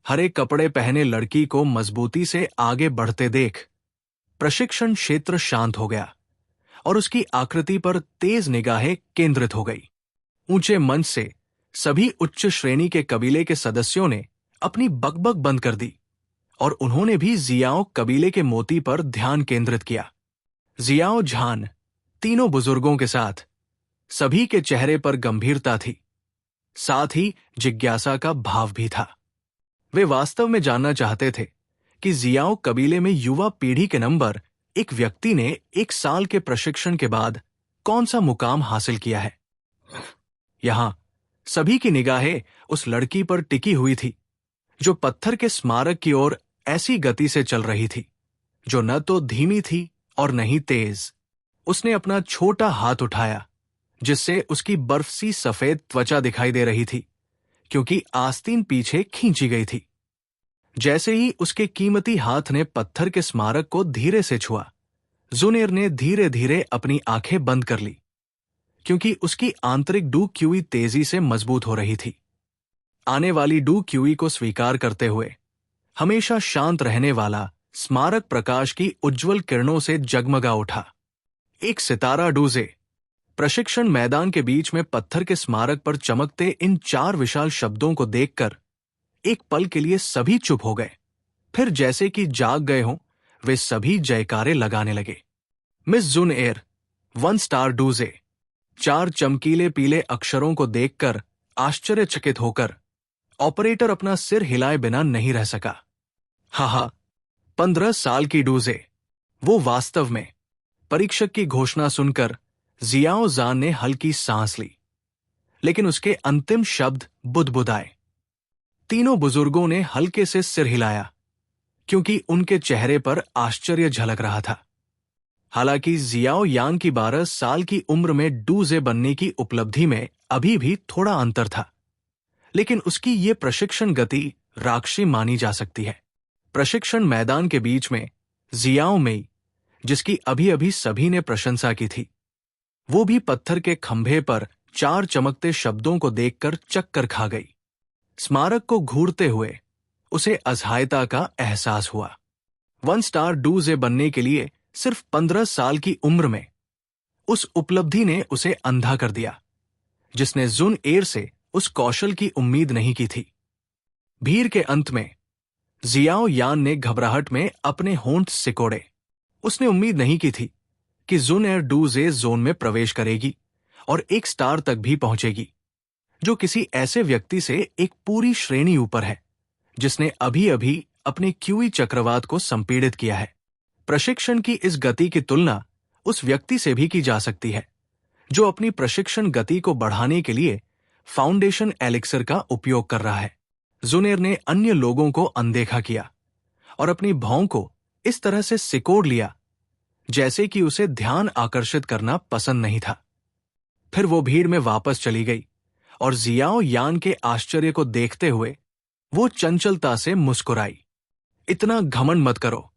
हरे कपड़े पहने लड़की को मजबूती से आगे बढ़ते देख प्रशिक्षण क्षेत्र शांत हो गया और उसकी आकृति पर तेज निगाहें केंद्रित हो गई। ऊंचे मंच से सभी उच्च श्रेणी के कबीले के सदस्यों ने अपनी बकबक बंद कर दी और उन्होंने भी जियाओ कबीले के मोती पर ध्यान केंद्रित किया। जियाओ झान तीनों बुजुर्गों के साथ, सभी के चेहरे पर गंभीरता थी, साथ ही जिज्ञासा का भाव भी था। वे वास्तव में जानना चाहते थे कि जियाओ कबीले में युवा पीढ़ी के नंबर एक व्यक्ति ने 1 साल के प्रशिक्षण के बाद कौन सा मुकाम हासिल किया है। यहां सभी की निगाहें उस लड़की पर टिकी हुई थी जो पत्थर के स्मारक की ओर ऐसी गति से चल रही थी जो न तो धीमी थी और न ही तेज। उसने अपना छोटा हाथ उठाया जिससे उसकी बर्फ-सी सफेद त्वचा दिखाई दे रही थी क्योंकि आस्तीन पीछे खींची गई थी। जैसे ही उसके कीमती हाथ ने पत्थर के स्मारक को धीरे से छुआ, जुनेर ने धीरे धीरे अपनी आंखें बंद कर ली क्योंकि उसकी आंतरिक डू क्यूई तेजी से मजबूत हो रही थी। आने वाली डू क्यूई को स्वीकार करते हुए हमेशा शांत रहने वाला स्मारक प्रकाश की उज्जवल किरणों से जगमगा उठा। एक सितारा डूजे। प्रशिक्षण मैदान के बीच में पत्थर के स्मारक पर चमकते इन 4 विशाल शब्दों को देखकर एक पल के लिए सभी चुप हो गए। फिर जैसे कि जाग गए हों, वे सभी जयकारे लगाने लगे। Miss जुनएर 1 star डूजे। 4 चमकीले पीले अक्षरों को देखकर आश्चर्यचकित होकर ऑपरेटर अपना सिर हिलाए बिना नहीं रह सका। हा 15 साल की डूजे। वो वास्तव में। परीक्षक की घोषणा सुनकर जियाओ जान ने हल्की सांस ली, लेकिन उसके अंतिम शब्द बुदबुदाए। तीनों बुजुर्गों ने हल्के से सिर हिलाया क्योंकि उनके चेहरे पर आश्चर्य झलक रहा था। हालांकि जियाओ यांग की 12 साल की उम्र में डूजे बनने की उपलब्धि में अभी भी थोड़ा अंतर था, लेकिन उसकी ये प्रशिक्षण गति राक्षसी मानी जा सकती है। प्रशिक्षण मैदान के बीच में जियाओ मेई, जिसकी अभी अभी सभी ने प्रशंसा की थी, वो भी पत्थर के खंभे पर 4 चमकते शब्दों को देखकर चक्कर खा गई। स्मारक को घूरते हुए उसे असहायता का एहसास हुआ। 1 स्टार डूजे बनने के लिए सिर्फ 15 साल की उम्र में उस उपलब्धि ने उसे अंधा कर दिया जिसने जुन एर से उस कौशल की उम्मीद नहीं की थी। भीड़ के अंत में जियाओ यान ने घबराहट में अपने होंठ सिकोड़े। उसने उम्मीद नहीं की थी कि जुन एर डूजे जोन में प्रवेश करेगी और 1 स्टार तक भी पहुंचेगी, जो किसी ऐसे व्यक्ति से एक पूरी श्रेणी ऊपर है जिसने अभी अभी अपने क्यूई चक्रवात को संपीड़ित किया है। प्रशिक्षण की इस गति की तुलना उस व्यक्ति से भी की जा सकती है जो अपनी प्रशिक्षण गति को बढ़ाने के लिए फाउंडेशन एलिक्सर का उपयोग कर रहा है। जुनेर ने अन्य लोगों को अनदेखा किया और अपनी भौं को इस तरह से सिकोड़ लिया जैसे कि उसे ध्यान आकर्षित करना पसंद नहीं था। फिर वो भीड़ में वापस चली गई और जियाओ यान के आश्चर्य को देखते हुए वो चंचलता से मुस्कुराई। इतना घमंड मत करो।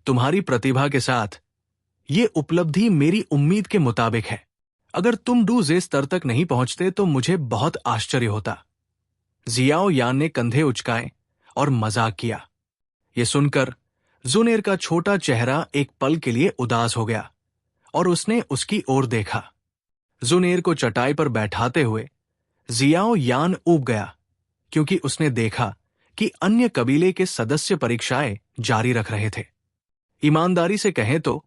तुम्हारी प्रतिभा के साथ ये उपलब्धि मेरी उम्मीद के मुताबिक है। अगर तुम डूजे स्तर तक नहीं पहुंचते तो मुझे बहुत आश्चर्य होता। जियाओ यान ने कंधे उचकाए और मजाक किया। ये सुनकर जुनेर का छोटा चेहरा एक पल के लिए उदास हो गया और उसने उसकी ओर देखा। जुनेर को चटाई पर बैठाते हुए जियाओ यान ऊब गया क्योंकि उसने देखा कि अन्य कबीले के सदस्य परीक्षाएं जारी रख रहे थे। ईमानदारी से कहें तो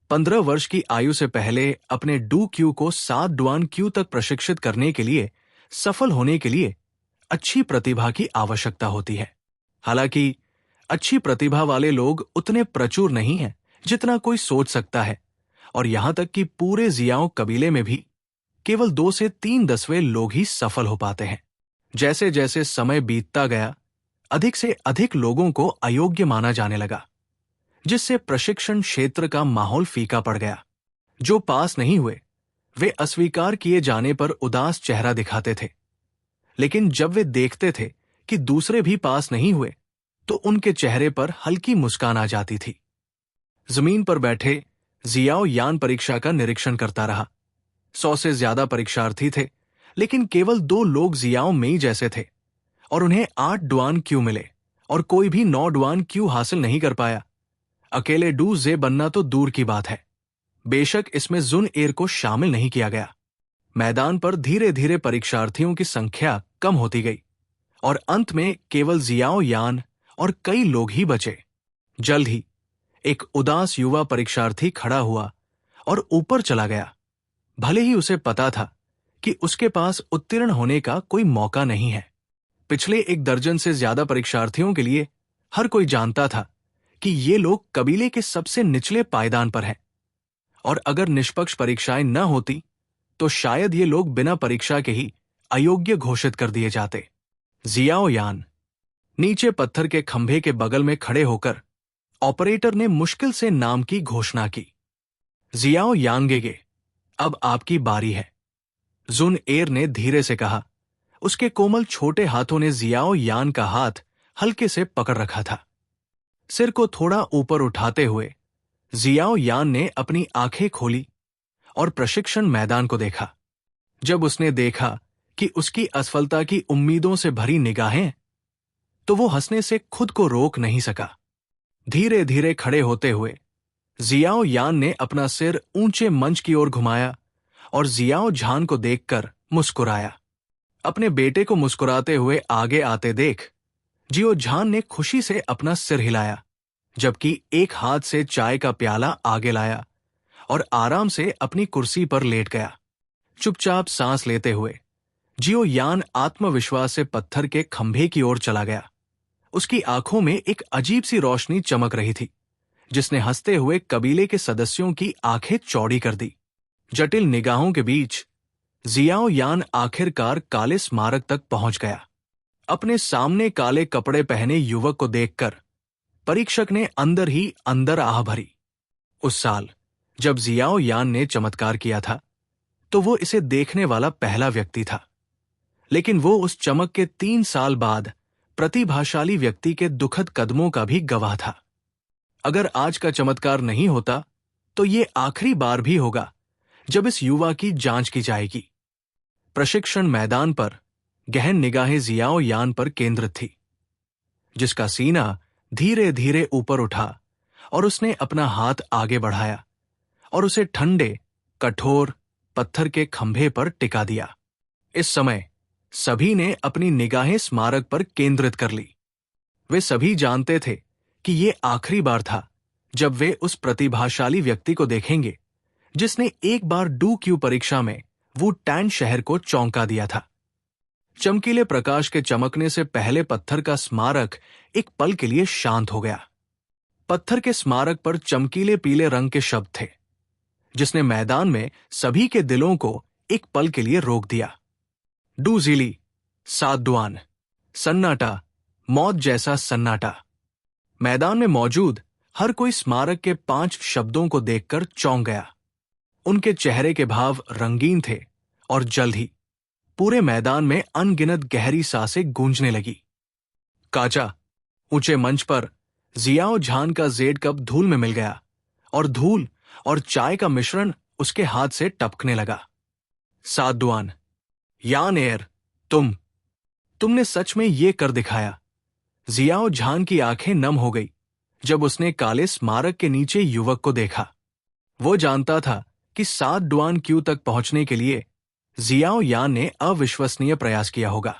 15 वर्ष की आयु से पहले अपने डू क्यू को 7 डुआन क्यू तक प्रशिक्षित करने के लिए सफल होने के लिए अच्छी प्रतिभा की आवश्यकता होती है। हालांकि अच्छी प्रतिभा वाले लोग उतने प्रचुर नहीं हैं जितना कोई सोच सकता है, और यहां तक कि पूरे जियाओ कबीले में भी केवल 2 से 3 दसवें लोग ही सफल हो पाते हैं। जैसे जैसे समय बीतता गया, अधिक से अधिक लोगों को अयोग्य माना जाने लगा, जिससे प्रशिक्षण क्षेत्र का माहौल फीका पड़ गया। जो पास नहीं हुए वे अस्वीकार किए जाने पर उदास चेहरा दिखाते थे, लेकिन जब वे देखते थे कि दूसरे भी पास नहीं हुए तो उनके चेहरे पर हल्की मुस्कान आ जाती थी। जमीन पर बैठे जियाओ यान परीक्षा का निरीक्षण करता रहा। 100 से ज्यादा परीक्षार्थी थे, लेकिन केवल 2 लोग जियाओ मेई जैसे थे और उन्हें 8 डुआन क्यू मिले, और कोई भी 9 डुआन क्यू हासिल नहीं कर पाया। अकेले डू जे बनना तो दूर की बात है, बेशक इसमें जुन एर को शामिल नहीं किया गया। मैदान पर धीरे धीरे परीक्षार्थियों की संख्या कम होती गई और अंत में केवल जियाओ यान और कई लोग ही बचे। जल्द ही एक उदास युवा परीक्षार्थी खड़ा हुआ और ऊपर चला गया। भले ही उसे पता था कि उसके पास उत्तीर्ण होने का कोई मौका नहीं है। पिछले 1 दर्जन से ज्यादा परीक्षार्थियों के लिए हर कोई जानता था कि ये लोग कबीले के सबसे निचले पायदान पर हैं और अगर निष्पक्ष परीक्षाएं न होती तो शायद ये लोग बिना परीक्षा के ही अयोग्य घोषित कर दिए जाते। जियाओ यान नीचे पत्थर के खंभे के बगल में खड़े होकर ऑपरेटर ने मुश्किल से नाम की घोषणा की। जियाओ यांगेगे, अब आपकी बारी है, जुन एर ने धीरे से कहा। उसके कोमल छोटे हाथों ने जियाओ यान का हाथ हल्के से पकड़ रखा था। सिर को थोड़ा ऊपर उठाते हुए जियाओ यान ने अपनी आंखें खोली और प्रशिक्षण मैदान को देखा। जब उसने देखा कि उसकी असफलता की उम्मीदों से भरी निगाहें, तो वो हंसने से खुद को रोक नहीं सका। धीरे धीरे खड़े होते हुए जियाओ यान ने अपना सिर ऊंचे मंच की ओर घुमाया और जियाओ झान को देखकर मुस्कुराया। अपने बेटे को मुस्कुराते हुए आगे आते देख जियो झान ने खुशी से अपना सिर हिलाया, जबकि एक हाथ से चाय का प्याला आगे लाया और आराम से अपनी कुर्सी पर लेट गया। चुपचाप सांस लेते हुए जियो यान आत्मविश्वास से पत्थर के खंभे की ओर चला गया। उसकी आंखों में एक अजीब सी रोशनी चमक रही थी, जिसने हंसते हुए कबीले के सदस्यों की आंखें चौड़ी कर दी। जटिल निगाहों के बीच जियाओ यान आखिरकार काले स्मारक तक पहुंच गया। अपने सामने काले कपड़े पहने युवक को देखकर परीक्षक ने अंदर ही अंदर आह भरी। उस साल जब जियाओ यान ने चमत्कार किया था तो वो इसे देखने वाला पहला व्यक्ति था, लेकिन वो उस चमक के 3 साल बाद प्रतिभाशाली व्यक्ति के दुखद कदमों का भी गवाह था। अगर आज का चमत्कार नहीं होता तो ये आखिरी बार भी होगा जब इस युवा की जांच की जाएगी। प्रशिक्षण मैदान पर गहन निगाहें जियाओ यान पर केंद्रित थी, जिसका सीना धीरे धीरे ऊपर उठा और उसने अपना हाथ आगे बढ़ाया और उसे ठंडे कठोर पत्थर के खंभे पर टिका दिया। इस समय सभी ने अपनी निगाहें स्मारक पर केंद्रित कर ली। वे सभी जानते थे कि ये आखिरी बार था जब वे उस प्रतिभाशाली व्यक्ति को देखेंगे जिसने एक बार डू क्यू परीक्षा में वू टैन शहर को चौंका दिया था। चमकीले प्रकाश के चमकने से पहले पत्थर का स्मारक एक पल के लिए शांत हो गया। पत्थर के स्मारक पर चमकीले पीले रंग के शब्द थे, जिसने मैदान में सभी के दिलों को एक पल के लिए रोक दिया। डू जिली, 7 डुआन, सन्नाटा, मौत जैसा सन्नाटा। मैदान में मौजूद हर कोई स्मारक के 5 शब्दों को देखकर चौंक गया। उनके चेहरे के भाव रंगीन थे और जल्द ही पूरे मैदान में अनगिनत गहरी सांसें गूंजने लगी। काचा, ऊंचे मंच पर जियाओ झान का जेड कप धूल में मिल गया और धूल और चाय का मिश्रण उसके हाथ से टपकने लगा। 7 डुआन, यान एर, तुमने सच में ये कर दिखाया। जियाओ झान की आंखें नम हो गई जब उसने काले स्मारक के नीचे युवक को देखा। वो जानता था कि 7 डुआन क्यू तक पहुंचने के लिए जियाओ यान ने अविश्वसनीय प्रयास किया होगा।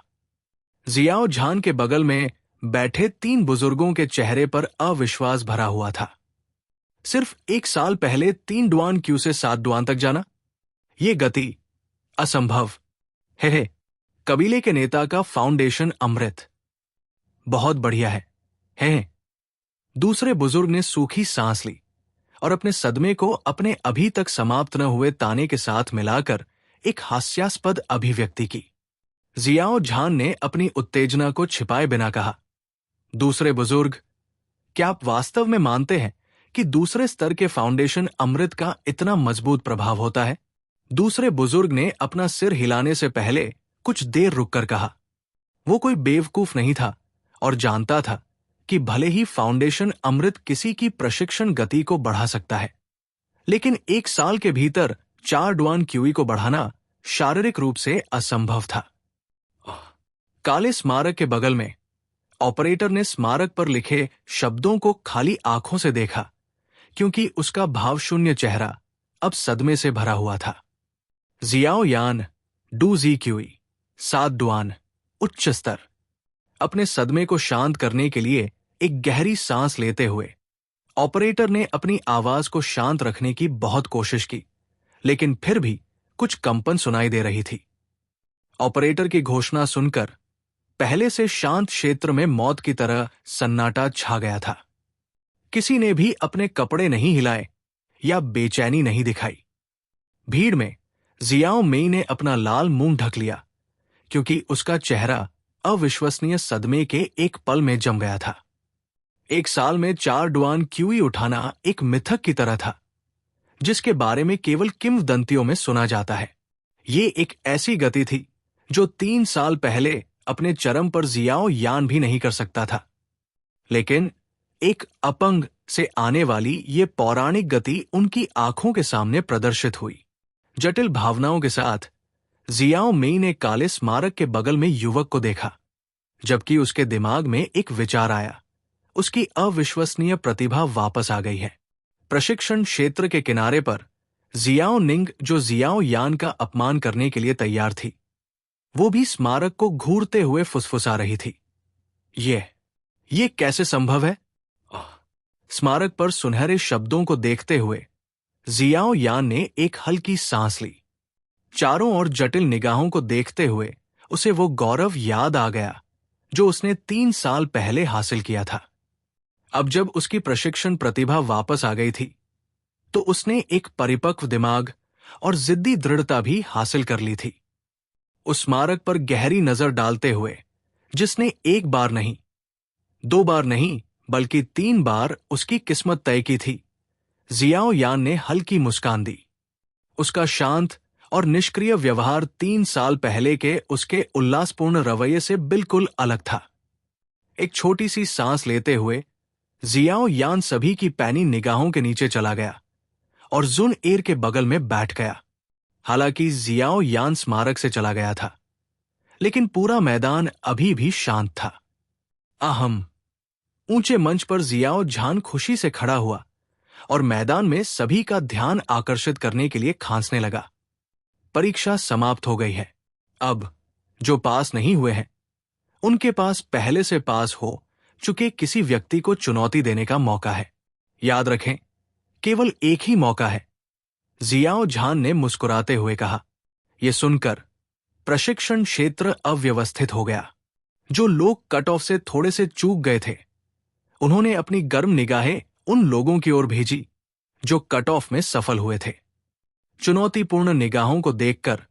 जियाओ झान के बगल में बैठे 3 बुजुर्गों के चेहरे पर अविश्वास भरा हुआ था। सिर्फ 1 साल पहले 3 डुआन क्यू से 7 डुआन तक जाना, ये गति असंभव है। कबीले के नेता का फाउंडेशन अमृत, बहुत बढ़िया है। दूसरे बुजुर्ग ने सूखी सांस ली और अपने सदमे को अपने अभी तक समाप्त न हुए ताने के साथ मिलाकर एक हास्यास्पद अभिव्यक्ति की। जियाओ झान ने अपनी उत्तेजना को छिपाए बिना कहा, दूसरे बुजुर्ग, क्या आप वास्तव में मानते हैं कि दूसरे स्तर के फाउंडेशन अमृत का इतना मजबूत प्रभाव होता है? दूसरे बुजुर्ग ने अपना सिर हिलाने से पहले कुछ देर रुककर कहा। वो कोई बेवकूफ नहीं था और जानता था कि भले ही फाउंडेशन अमृत किसी की प्रशिक्षण गति को बढ़ा सकता है, लेकिन 1 साल के भीतर 4 डुआन क्यूई को बढ़ाना शारीरिक रूप से असंभव था। काले स्मारक के बगल में ऑपरेटर ने स्मारक पर लिखे शब्दों को खाली आंखों से देखा, क्योंकि उसका भावशून्य चेहरा अब सदमे से भरा हुआ था। जियाओ यान, डू जी क्यूई, 7 डुआन, उच्च स्तर। अपने सदमे को शांत करने के लिए एक गहरी सांस लेते हुए ऑपरेटर ने अपनी आवाज को शांत रखने की बहुत कोशिश की, लेकिन फिर भी कुछ कंपन सुनाई दे रही थी। ऑपरेटर की घोषणा सुनकर पहले से शांत क्षेत्र में मौत की तरह सन्नाटा छा गया था। किसी ने भी अपने कपड़े नहीं हिलाए या बेचैनी नहीं दिखाई। भीड़ में जियाओ मेई ने अपना लाल मुंह ढक लिया, क्योंकि उसका चेहरा अविश्वसनीय सदमे के एक पल में जम गया था। एक साल में 4 डुआन क्यूई उठाना एक मिथक की तरह था, जिसके बारे में केवल किंवदंतियों में सुना जाता है। ये एक ऐसी गति थी जो 3 साल पहले अपने चरम पर जियाओ यान भी नहीं कर सकता था। लेकिन एक अपंग से आने वाली ये पौराणिक गति उनकी आंखों के सामने प्रदर्शित हुई। जटिल भावनाओं के साथ जियाओ मेई ने काले स्मारक के बगल में युवक को देखा, जबकि उसके दिमाग में एक विचार आया। उसकी अविश्वसनीय प्रतिभा वापस आ गई है। प्रशिक्षण क्षेत्र के किनारे पर जियाओ निंग, जो जियाओ यान का अपमान करने के लिए तैयार थी, वो भी स्मारक को घूरते हुए फुसफुसा रही थी। ये कैसे संभव है? स्मारक पर सुनहरे शब्दों को देखते हुए जियाओ यान ने एक हल्की सांस ली। चारों ओर जटिल निगाहों को देखते हुए उसे वो गौरव याद आ गया जो उसने 3 साल पहले हासिल किया था। अब जब उसकी प्रशिक्षण प्रतिभा वापस आ गई थी, तो उसने एक परिपक्व दिमाग और जिद्दी दृढ़ता भी हासिल कर ली थी। उस स्मारक पर गहरी नजर डालते हुए, जिसने 1 बार नहीं, 2 बार नहीं, बल्कि 3 बार उसकी किस्मत तय की थी, जियाओ यान ने हल्की मुस्कान दी। उसका शांत और निष्क्रिय व्यवहार 3 साल पहले के उसके उल्लासपूर्ण रवैये से बिल्कुल अलग था। एक छोटी सी सांस लेते हुए जियाओ यान सभी की पैनी निगाहों के नीचे चला गया और जुन एर के बगल में बैठ गया। हालांकि जियाओ यान स्मारक से चला गया था, लेकिन पूरा मैदान अभी भी शांत था। अहम ऊंचे मंच पर जियाओ झान खुशी से खड़ा हुआ और मैदान में सभी का ध्यान आकर्षित करने के लिए खांसने लगा। परीक्षा समाप्त हो गई है। अब जो पास नहीं हुए हैं, उनके पास पहले से पास हो चुके किसी व्यक्ति को चुनौती देने का मौका है। याद रखें, केवल एक ही मौका है, जियाओ झान ने मुस्कुराते हुए कहा। यह सुनकर प्रशिक्षण क्षेत्र अव्यवस्थित हो गया। जो लोग कट ऑफ से थोड़े से चूक गए थे, उन्होंने अपनी गर्म निगाहें उन लोगों की ओर भेजी जो कट ऑफ में सफल हुए थे। चुनौतीपूर्ण निगाहों को देखकर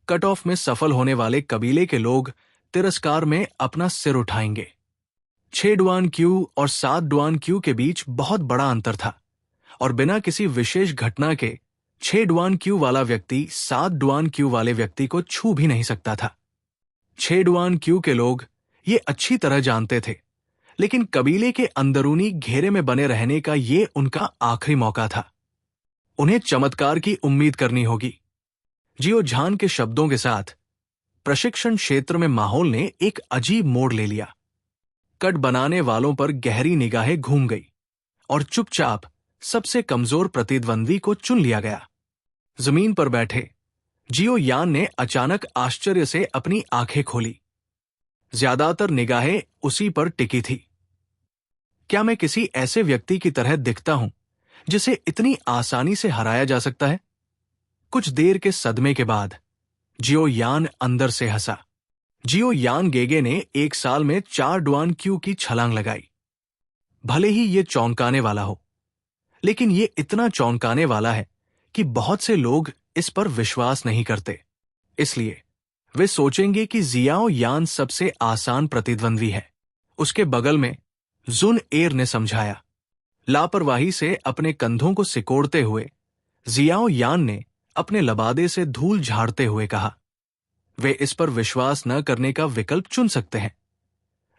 कट ऑफ में सफल होने वाले कबीले के लोग तिरस्कार में अपना सिर उठाएंगे। 6 डुआन क्यू और 7 डुआन क्यू के बीच बहुत बड़ा अंतर था, और बिना किसी विशेष घटना के 6 डुआन क्यू वाला व्यक्ति 7 डुआन क्यू वाले व्यक्ति को छू भी नहीं सकता था। 6 डुआन क्यू के लोग ये अच्छी तरह जानते थे, लेकिन कबीले के अंदरूनी घेरे में बने रहने का ये उनका आखिरी मौका था। उन्हें चमत्कार की उम्मीद करनी होगी। जियो झान के शब्दों के साथ प्रशिक्षण क्षेत्र में माहौल ने एक अजीब मोड़ ले लिया। कट बनाने वालों पर गहरी निगाहें घूम गई और चुपचाप सबसे कमजोर प्रतिद्वंदी को चुन लिया गया। जमीन पर बैठे जियो यान ने अचानक आश्चर्य से अपनी आंखें खोली। ज्यादातर निगाहें उसी पर टिकी थी। क्या मैं किसी ऐसे व्यक्ति की तरह दिखता हूं जिसे इतनी आसानी से हराया जा सकता है? कुछ देर के सदमे के बाद जियो यान अंदर से हंसा। जियो यान गेगे ने 1 साल में 4 डुआन क्यू की छलांग लगाई। भले ही ये चौंकाने वाला हो, लेकिन ये इतना चौंकाने वाला है कि बहुत से लोग इस पर विश्वास नहीं करते। इसलिए वे सोचेंगे कि जियाओ यान सबसे आसान प्रतिद्वंदी है। उसके बगल में जुन एर ने समझाया। लापरवाही से अपने कंधों को सिकोड़ते हुए जियाओ यान ने अपने लबादे से धूल झाड़ते हुए कहा, वे इस पर विश्वास न करने का विकल्प चुन सकते हैं,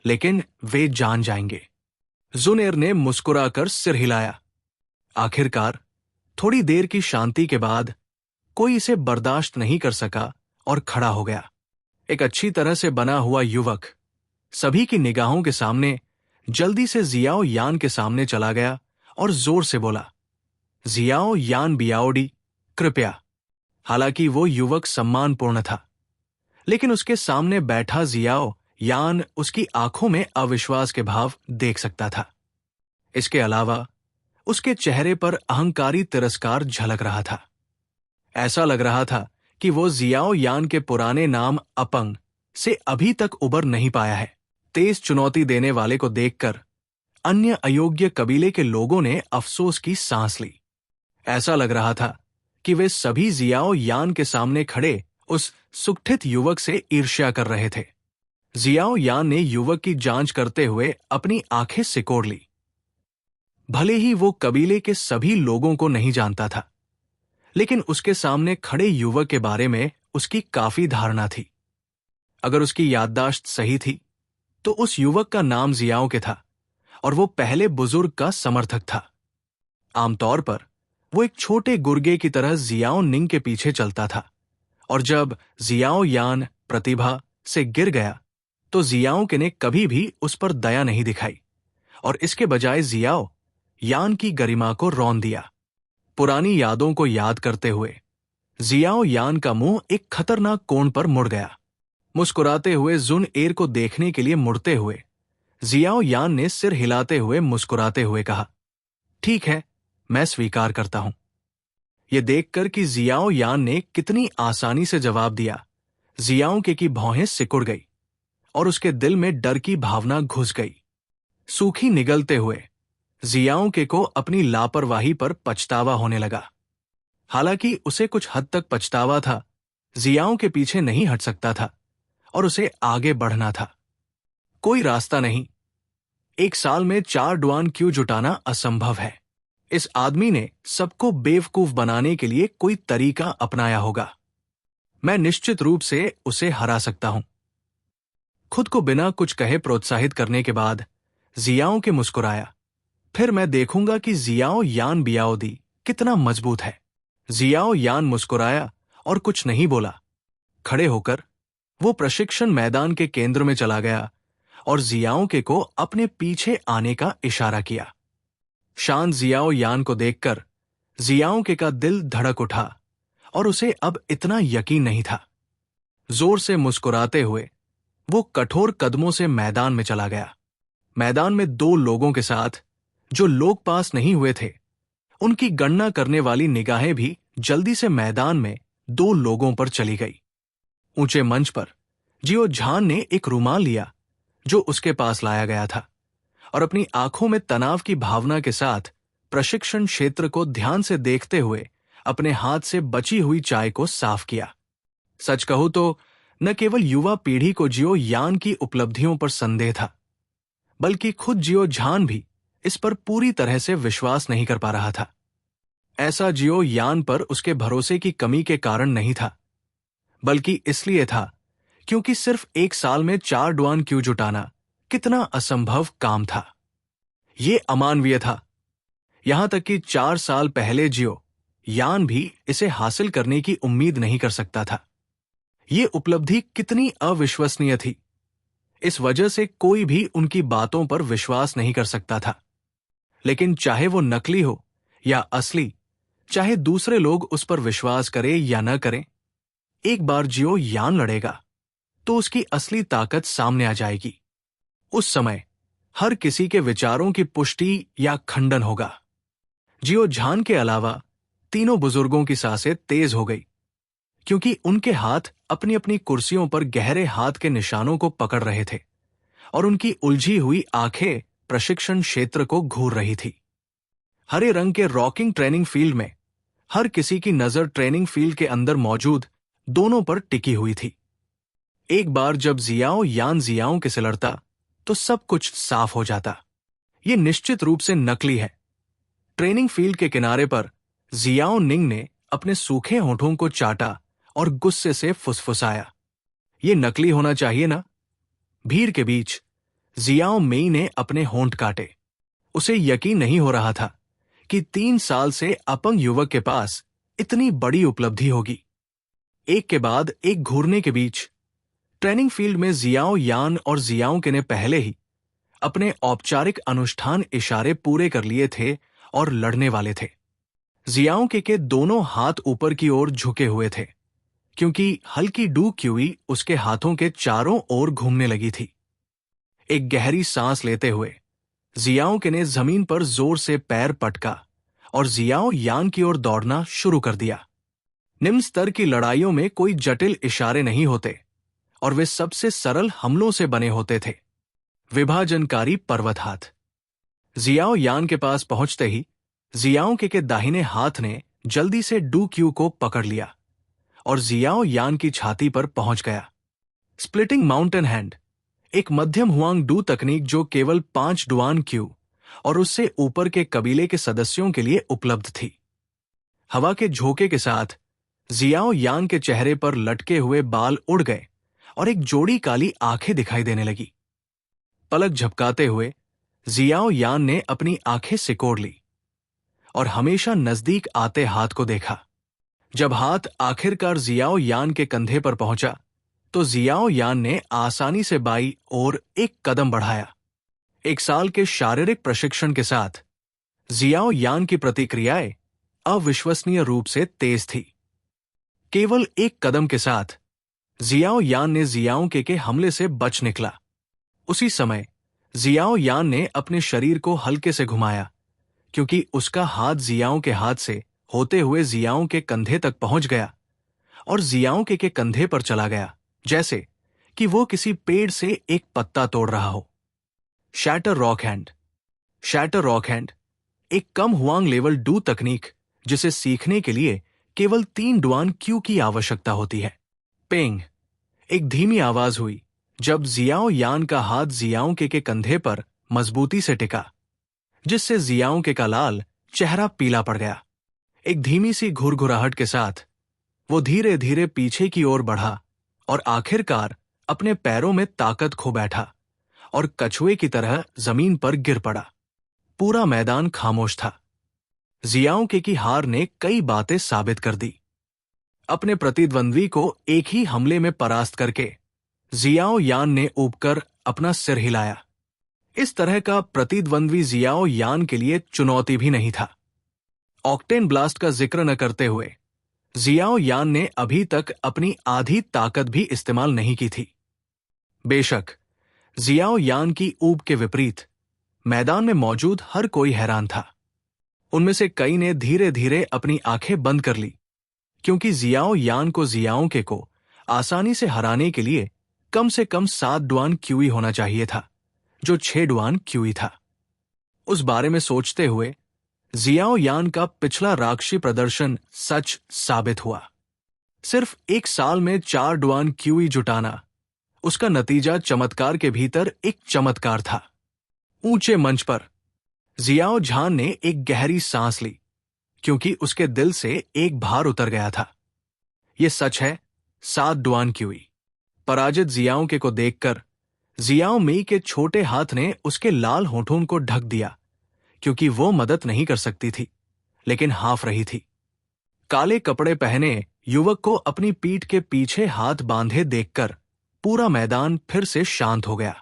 लेकिन वे जान जाएंगे। जुन एर ने मुस्कुराकर सिर हिलाया। आखिरकार थोड़ी देर की शांति के बाद कोई इसे बर्दाश्त नहीं कर सका और खड़ा हो गया। एक अच्छी तरह से बना हुआ युवक सभी की निगाहों के सामने जल्दी से जियाओ यान के सामने चला गया और जोर से बोला, जियाओ यान बियाओडी, कृपया। हालांकि वो युवक सम्मानपूर्ण था, लेकिन उसके सामने बैठा जियाओ यान उसकी आंखों में अविश्वास के भाव देख सकता था। इसके अलावा उसके चेहरे पर अहंकारी तिरस्कार झलक रहा था। ऐसा लग रहा था कि वो जियाओ यान के पुराने नाम अपंग से अभी तक उबर नहीं पाया है। तेज चुनौती देने वाले को देखकर अन्य अयोग्य कबीले के लोगों ने अफसोस की सांस ली। ऐसा लग रहा था कि वे सभी जियाओ यान के सामने खड़े उस सुगठित युवक से ईर्ष्या कर रहे थे। जियाओ यान ने युवक की जांच करते हुए अपनी आंखें सिकोड़ ली। भले ही वो कबीले के सभी लोगों को नहीं जानता था, लेकिन उसके सामने खड़े युवक के बारे में उसकी काफी धारणा थी। अगर उसकी याददाश्त सही थी तो उस युवक का नाम जियाओ के था और वो पहले बुजुर्ग का समर्थक था। आमतौर पर वो एक छोटे गुर्गे की तरह जियाओ निंग के पीछे चलता था, और जब जियाओ यान प्रतिभा से गिर गया तो जियाओ के ने कभी भी उस पर दया नहीं दिखाई और इसके बजाय जियाओ यान की गरिमा को रौंद दिया। पुरानी यादों को याद करते हुए जियाओ यान का मुंह एक खतरनाक कोण पर मुड़ गया। मुस्कुराते हुए जुन एर को देखने के लिए मुड़ते हुए जियाओ यान ने सिर हिलाते हुए मुस्कुराते हुए कहा, ठीक है, मैं स्वीकार करता हूं। यह देखकर कि जियाओ यान ने कितनी आसानी से जवाब दिया, जियाओ के की भौहें सिकुड़ गई और उसके दिल में डर की भावना घुस गई। सूखी निगलते हुए जियाओ के को अपनी लापरवाही पर पछतावा होने लगा। हालांकि उसे कुछ हद तक पछतावा था, जियाओ के पीछे नहीं हट सकता था और उसे आगे बढ़ना था। कोई रास्ता नहीं। 1 साल में 4 डुआन क्यों जुटाना असंभव है। इस आदमी ने सबको बेवकूफ बनाने के लिए कोई तरीका अपनाया होगा। मैं निश्चित रूप से उसे हरा सकता हूं। खुद को बिना कुछ कहे प्रोत्साहित करने के बाद जियाओ के मुस्कुराया। फिर मैं देखूंगा कि जियाओ यान बियाओदी कितना मजबूत है। जियाओ यान मुस्कुराया और कुछ नहीं बोला। खड़े होकर वो प्रशिक्षण मैदान के केंद्र में चला गया और जियाओ के को अपने पीछे आने का इशारा किया। शांत जियाओ यान को देखकर जियाओ के का दिल धड़क उठा और उसे अब इतना यकीन नहीं था। जोर से मुस्कुराते हुए वो कठोर कदमों से मैदान में चला गया। मैदान में 2 लोगों के साथ जो लोग पास नहीं हुए थे, उनकी गणना करने वाली निगाहें भी जल्दी से मैदान में 2 लोगों पर चली गई। ऊंचे मंच पर जियो झान ने एक रुमाल लिया जो उसके पास लाया गया था और अपनी आंखों में तनाव की भावना के साथ प्रशिक्षण क्षेत्र को ध्यान से देखते हुए अपने हाथ से बची हुई चाय को साफ किया। सच कहूं तो न केवल युवा पीढ़ी को जियो यान की उपलब्धियों पर संदेह था, बल्कि खुद जियो झान भी इस पर पूरी तरह से विश्वास नहीं कर पा रहा था। ऐसा जियो यान पर उसके भरोसे की कमी के कारण नहीं था, बल्कि इसलिए था क्योंकि सिर्फ 1 साल में 4 डुआन क्यों जुटाना कितना असंभव काम था। ये अमानवीय था। यहां तक कि 4 साल पहले जियो यान भी इसे हासिल करने की उम्मीद नहीं कर सकता था। ये उपलब्धि कितनी अविश्वसनीय थी। इस वजह से कोई भी उनकी बातों पर विश्वास नहीं कर सकता था। लेकिन चाहे वो नकली हो या असली, चाहे दूसरे लोग उस पर विश्वास करें या न करें, एक बार जियो यान लड़ेगा तो उसकी असली ताकत सामने आ जाएगी। उस समय हर किसी के विचारों की पुष्टि या खंडन होगा। जियो झान के अलावा तीनों बुजुर्गों की सांसें तेज हो गई, क्योंकि उनके हाथ अपनी अपनी कुर्सियों पर गहरे हाथ के निशानों को पकड़ रहे थे और उनकी उलझी हुई आंखें प्रशिक्षण क्षेत्र को घूर रही थी। हरे रंग के रॉकिंग ट्रेनिंग फील्ड में हर किसी की नजर ट्रेनिंग फील्ड के अंदर मौजूद दोनों पर टिकी हुई थी। एक बार जब जियाओ यान जियाओ के से लड़ता तो सब कुछ साफ हो जाता। ये निश्चित रूप से नकली है। ट्रेनिंग फील्ड के किनारे पर जियाओ निंग ने अपने सूखे होठों को चाटा और गुस्से से फुसफुसाया, ये नकली होना चाहिए ना। भीड़ के बीच जियाओ मेई ने अपने होंठ काटे। उसे यकीन नहीं हो रहा था कि 3 साल से अपंग युवक के पास इतनी बड़ी उपलब्धि होगी। एक के बाद एक घूरने के बीच ट्रेनिंग फील्ड में जियाओ यान और जियाओ के ने पहले ही अपने औपचारिक अनुष्ठान इशारे पूरे कर लिए थे और लड़ने वाले थे। जियाओ के दोनों हाथ ऊपर की ओर झुके हुए थे, क्योंकि हल्की डू क्यूई उसके हाथों के चारों ओर घूमने लगी थी। एक गहरी सांस लेते हुए जियाओ के ने जमीन पर जोर से पैर पटका और जियाओ यान की ओर दौड़ना शुरू कर दिया। निम्न स्तर की लड़ाइयों में कोई जटिल इशारे नहीं होते और वे सबसे सरल हमलों से बने होते थे। विभाजनकारी पर्वत हाथ। जियाओ यान के पास पहुंचते ही जियाओ के दाहिने हाथ ने जल्दी से डू क्यू को पकड़ लिया और जियाओ यान की छाती पर पहुंच गया। स्प्लिटिंग माउंटेन हैंड, एक मध्यम हुआंग डू तकनीक जो केवल 5 डुआन क्यू और उससे ऊपर के कबीले के सदस्यों के लिए उपलब्ध थी। हवा के झोंके के साथ जियाओ यान के चेहरे पर लटके हुए बाल उड़ गए और एक जोड़ी काली आंखें दिखाई देने लगी। पलक झपकाते हुए जियाओ यान ने अपनी आंखें सिकोड़ ली और हमेशा नजदीक आते हाथ को देखा। जब हाथ आखिरकार जियाओ यान के कंधे पर पहुंचा तो जियाओ यान ने आसानी से बाईं ओर एक कदम बढ़ाया। 1 साल के शारीरिक प्रशिक्षण के साथ जियाओ यान की प्रतिक्रियाएं अविश्वसनीय रूप से तेज थी। केवल एक कदम के साथ जियाओ यान ने जियाओ के हमले से बच निकला। उसी समय जियाओ यान ने अपने शरीर को हल्के से घुमाया, क्योंकि उसका हाथ जियाओ के हाथ से होते हुए जियाओ के कंधे तक पहुंच गया और जियाओ के कंधे पर चला गया, जैसे कि वो किसी पेड़ से एक पत्ता तोड़ रहा हो। Shatter rock hand. Shatter rock hand एक कम हुआंग लेवल डू तकनीक जिसे सीखने के लिए केवल 3 डुआन क्यू की आवश्यकता होती है। पेंग, एक धीमी आवाज हुई जब जियाओ यान का हाथ जियाओ के कंधे पर मजबूती से टिका, जिससे जियाओ के का लाल चेहरा पीला पड़ गया। एक धीमी सी घुरघुराहट के साथ वो धीरे धीरे पीछे की ओर बढ़ा और आखिरकार अपने पैरों में ताकत खो बैठा और कछुए की तरह जमीन पर गिर पड़ा। पूरा मैदान खामोश था। जियाओ की हार ने कई बातें साबित कर दी। अपने प्रतिद्वंद्वी को एक ही हमले में परास्त करके जियाओ यान ने ऊबकर अपना सिर हिलाया। इस तरह का प्रतिद्वंद्वी जियाओ यान के लिए चुनौती भी नहीं था। ऑक्टेन ब्लास्ट का जिक्र न करते हुए जियाओ यान ने अभी तक अपनी आधी ताकत भी इस्तेमाल नहीं की थी। बेशक जियाओ यान की ऊब के विपरीत मैदान में मौजूद हर कोई हैरान था। उनमें से कई ने धीरे धीरे अपनी आंखें बंद कर ली, क्योंकि जियाओ यान को जियाओ के को आसानी से हराने के लिए कम से कम 7 डुआन क्यूई होना चाहिए था, जो 6 डुआन क्यूई था। उस बारे में सोचते हुए जियाओ यान का पिछला राक्षसी प्रदर्शन सच साबित हुआ। सिर्फ 1 साल में 4 डुआन क्यूई जुटाना, उसका नतीजा चमत्कार के भीतर एक चमत्कार था। ऊंचे मंच पर जियाओ झान ने एक गहरी सांस ली, क्योंकि उसके दिल से एक भार उतर गया था। यह सच है, 7 डुआन क्यूई। पराजित जियाओ के को देखकर जियाओ मेई के छोटे हाथ ने उसके लाल होठों को ढक दिया, क्योंकि वो मदद नहीं कर सकती थी, लेकिन हाँफ रही थी। काले कपड़े पहने युवक को अपनी पीठ के पीछे हाथ बांधे देखकर पूरा मैदान फिर से शांत हो गया।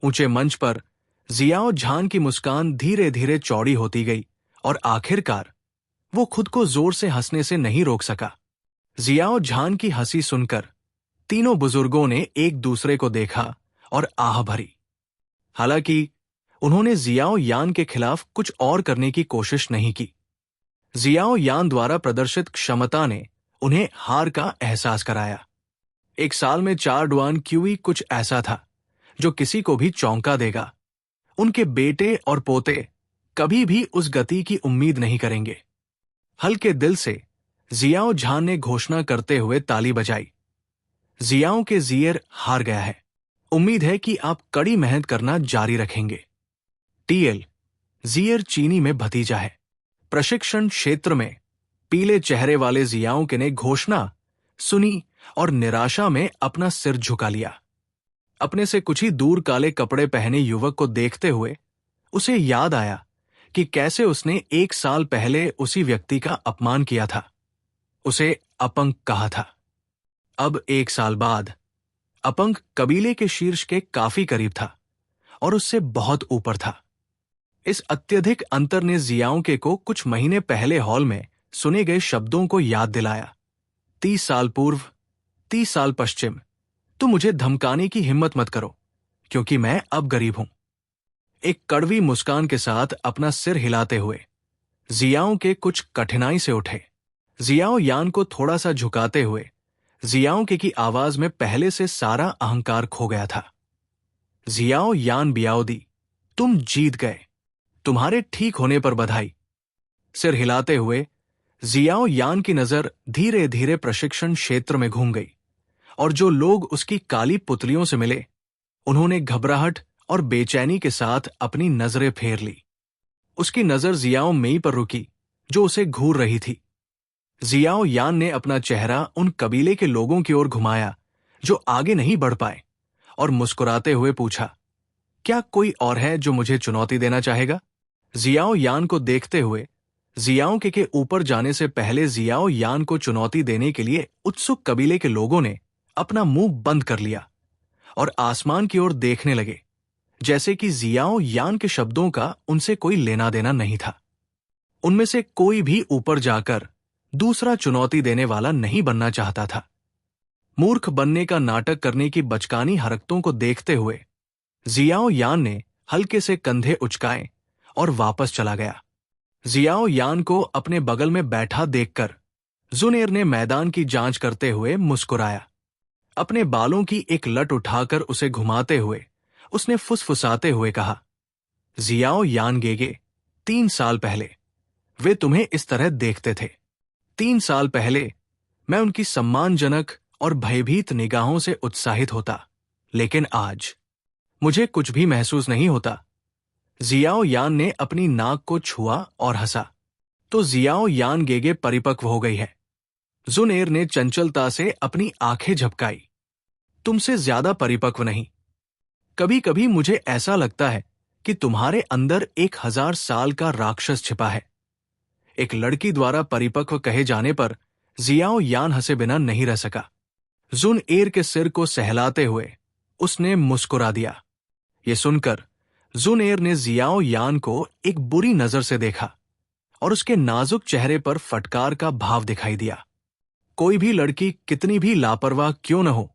ऊंचे मंच पर जियाओ झान की मुस्कान धीरे धीरे चौड़ी होती गई और आखिरकार वो खुद को जोर से हंसने से नहीं रोक सका। जियाओ झान की हंसी सुनकर तीनों बुजुर्गों ने एक दूसरे को देखा और आह भरी। हालांकि उन्होंने जियाओ यान के खिलाफ कुछ और करने की कोशिश नहीं की। जियाओ यान द्वारा प्रदर्शित क्षमता ने उन्हें हार का एहसास कराया। 1 साल में 4 डुआन क्यूई कुछ ऐसा था जो किसी को भी चौंका देगा। उनके बेटे और पोते कभी भी उस गति की उम्मीद नहीं करेंगे। हल्के दिल से जियाओ झान ने घोषणा करते हुए ताली बजाई। जियाओ के जियर हार गया है। उम्मीद है कि आप कड़ी मेहनत करना जारी रखेंगे। टीएल जियर चीनी में भतीजा है। प्रशिक्षण क्षेत्र में पीले चेहरे वाले जियाओ के ने घोषणा सुनी और निराशा में अपना सिर झुका लिया। अपने से कुछ ही दूर काले कपड़े पहने युवक को देखते हुए उसे याद आया कि कैसे उसने 1 साल पहले उसी व्यक्ति का अपमान किया था, उसे अपंग कहा था। अब 1 साल बाद अपंग कबीले के शीर्ष के काफी करीब था और उससे बहुत ऊपर था। इस अत्यधिक अंतर ने जियाओं को कुछ महीने पहले हॉल में सुने गए शब्दों को याद दिलाया। 30 साल पूर्व, 30 साल पश्चिम। तो मुझे धमकाने की हिम्मत मत करो, क्योंकि मैं अब गरीब हूं। एक कड़वी मुस्कान के साथ अपना सिर हिलाते हुए जियाओं के कुछ कठिनाई से उठे। जियाओ यान को थोड़ा सा झुकाते हुए जियाओं के की आवाज में पहले से सारा अहंकार खो गया था। जियाओ यान बियाओदी, तुम जीत गए। तुम्हारे ठीक होने पर बधाई। सिर हिलाते हुए जियाओ यान की नजर धीरे धीरे प्रशिक्षण क्षेत्र में घूम गई और जो लोग उसकी काली पुतलियों से मिले उन्होंने घबराहट और बेचैनी के साथ अपनी नजरें फेर ली। उसकी नजर जियाओ मेई पर रुकी जो उसे घूर रही थी। जियाओ यान ने अपना चेहरा उन कबीले के लोगों की ओर घुमाया जो आगे नहीं बढ़ पाए और मुस्कुराते हुए पूछा, क्या कोई और है जो मुझे चुनौती देना चाहेगा? जियाओ यान को देखते हुए जियाओं के ऊपर जाने से पहले जियाओ यान को चुनौती देने के लिए उत्सुक कबीले के लोगों ने अपना मुंह बंद कर लिया और आसमान की ओर देखने लगे, जैसे कि जियाओ यान के शब्दों का उनसे कोई लेना देना नहीं था। उनमें से कोई भी ऊपर जाकर दूसरा चुनौती देने वाला नहीं बनना चाहता था। मूर्ख बनने का नाटक करने की बचकानी हरकतों को देखते हुए जियाओ यान ने हल्के से कंधे उचकाए और वापस चला गया। जियाओ यान को अपने बगल में बैठा देखकर जुनेर ने मैदान की जांच करते हुए मुस्कुराया। अपने बालों की एक लट उठाकर उसे घुमाते हुए उसने फुसफुसाते हुए कहा, जियाओ यान गेगे, 3 साल पहले वे तुम्हें इस तरह देखते थे। 3 साल पहले मैं उनकी सम्मानजनक और भयभीत निगाहों से उत्साहित होता, लेकिन आज मुझे कुछ भी महसूस नहीं होता। जियाओ यान ने अपनी नाक को छुआ और हंसा। तो जियाओ यान गेगे परिपक्व हो गई है। जुनेर ने चंचलता से अपनी आंखें झपकाई। तुमसे ज्यादा परिपक्व नहीं। कभी कभी मुझे ऐसा लगता है कि तुम्हारे अंदर 1000 साल का राक्षस छिपा है। एक लड़की द्वारा परिपक्व कहे जाने पर जियाओ यान हंसे बिना नहीं रह सका। जुनएर के सिर को सहलाते हुए उसने मुस्कुरा दिया। ये सुनकर जुनेर ने जियाओ यान को एक बुरी नजर से देखा और उसके नाजुक चेहरे पर फटकार का भाव दिखाई दिया। कोई भी लड़की कितनी भी लापरवाह क्यों न हो,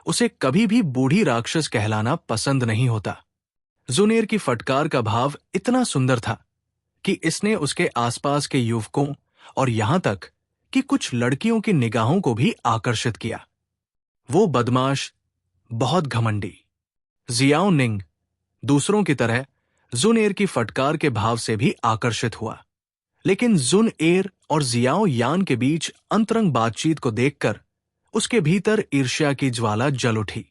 उसे कभी भी बूढ़ी राक्षस कहलाना पसंद नहीं होता। जुनेर की फटकार का भाव इतना सुंदर था कि इसने उसके आसपास के युवकों और यहां तक कि कुछ लड़कियों की निगाहों को भी आकर्षित किया। वो बदमाश, बहुत घमंडी जियाओ निंग दूसरों की तरह जुनेर की फटकार के भाव से भी आकर्षित हुआ, लेकिन जुनएर और जियाओ यान के बीच अंतरंग बातचीत को देखकर उसके भीतर ईर्ष्या की ज्वाला जल उठी।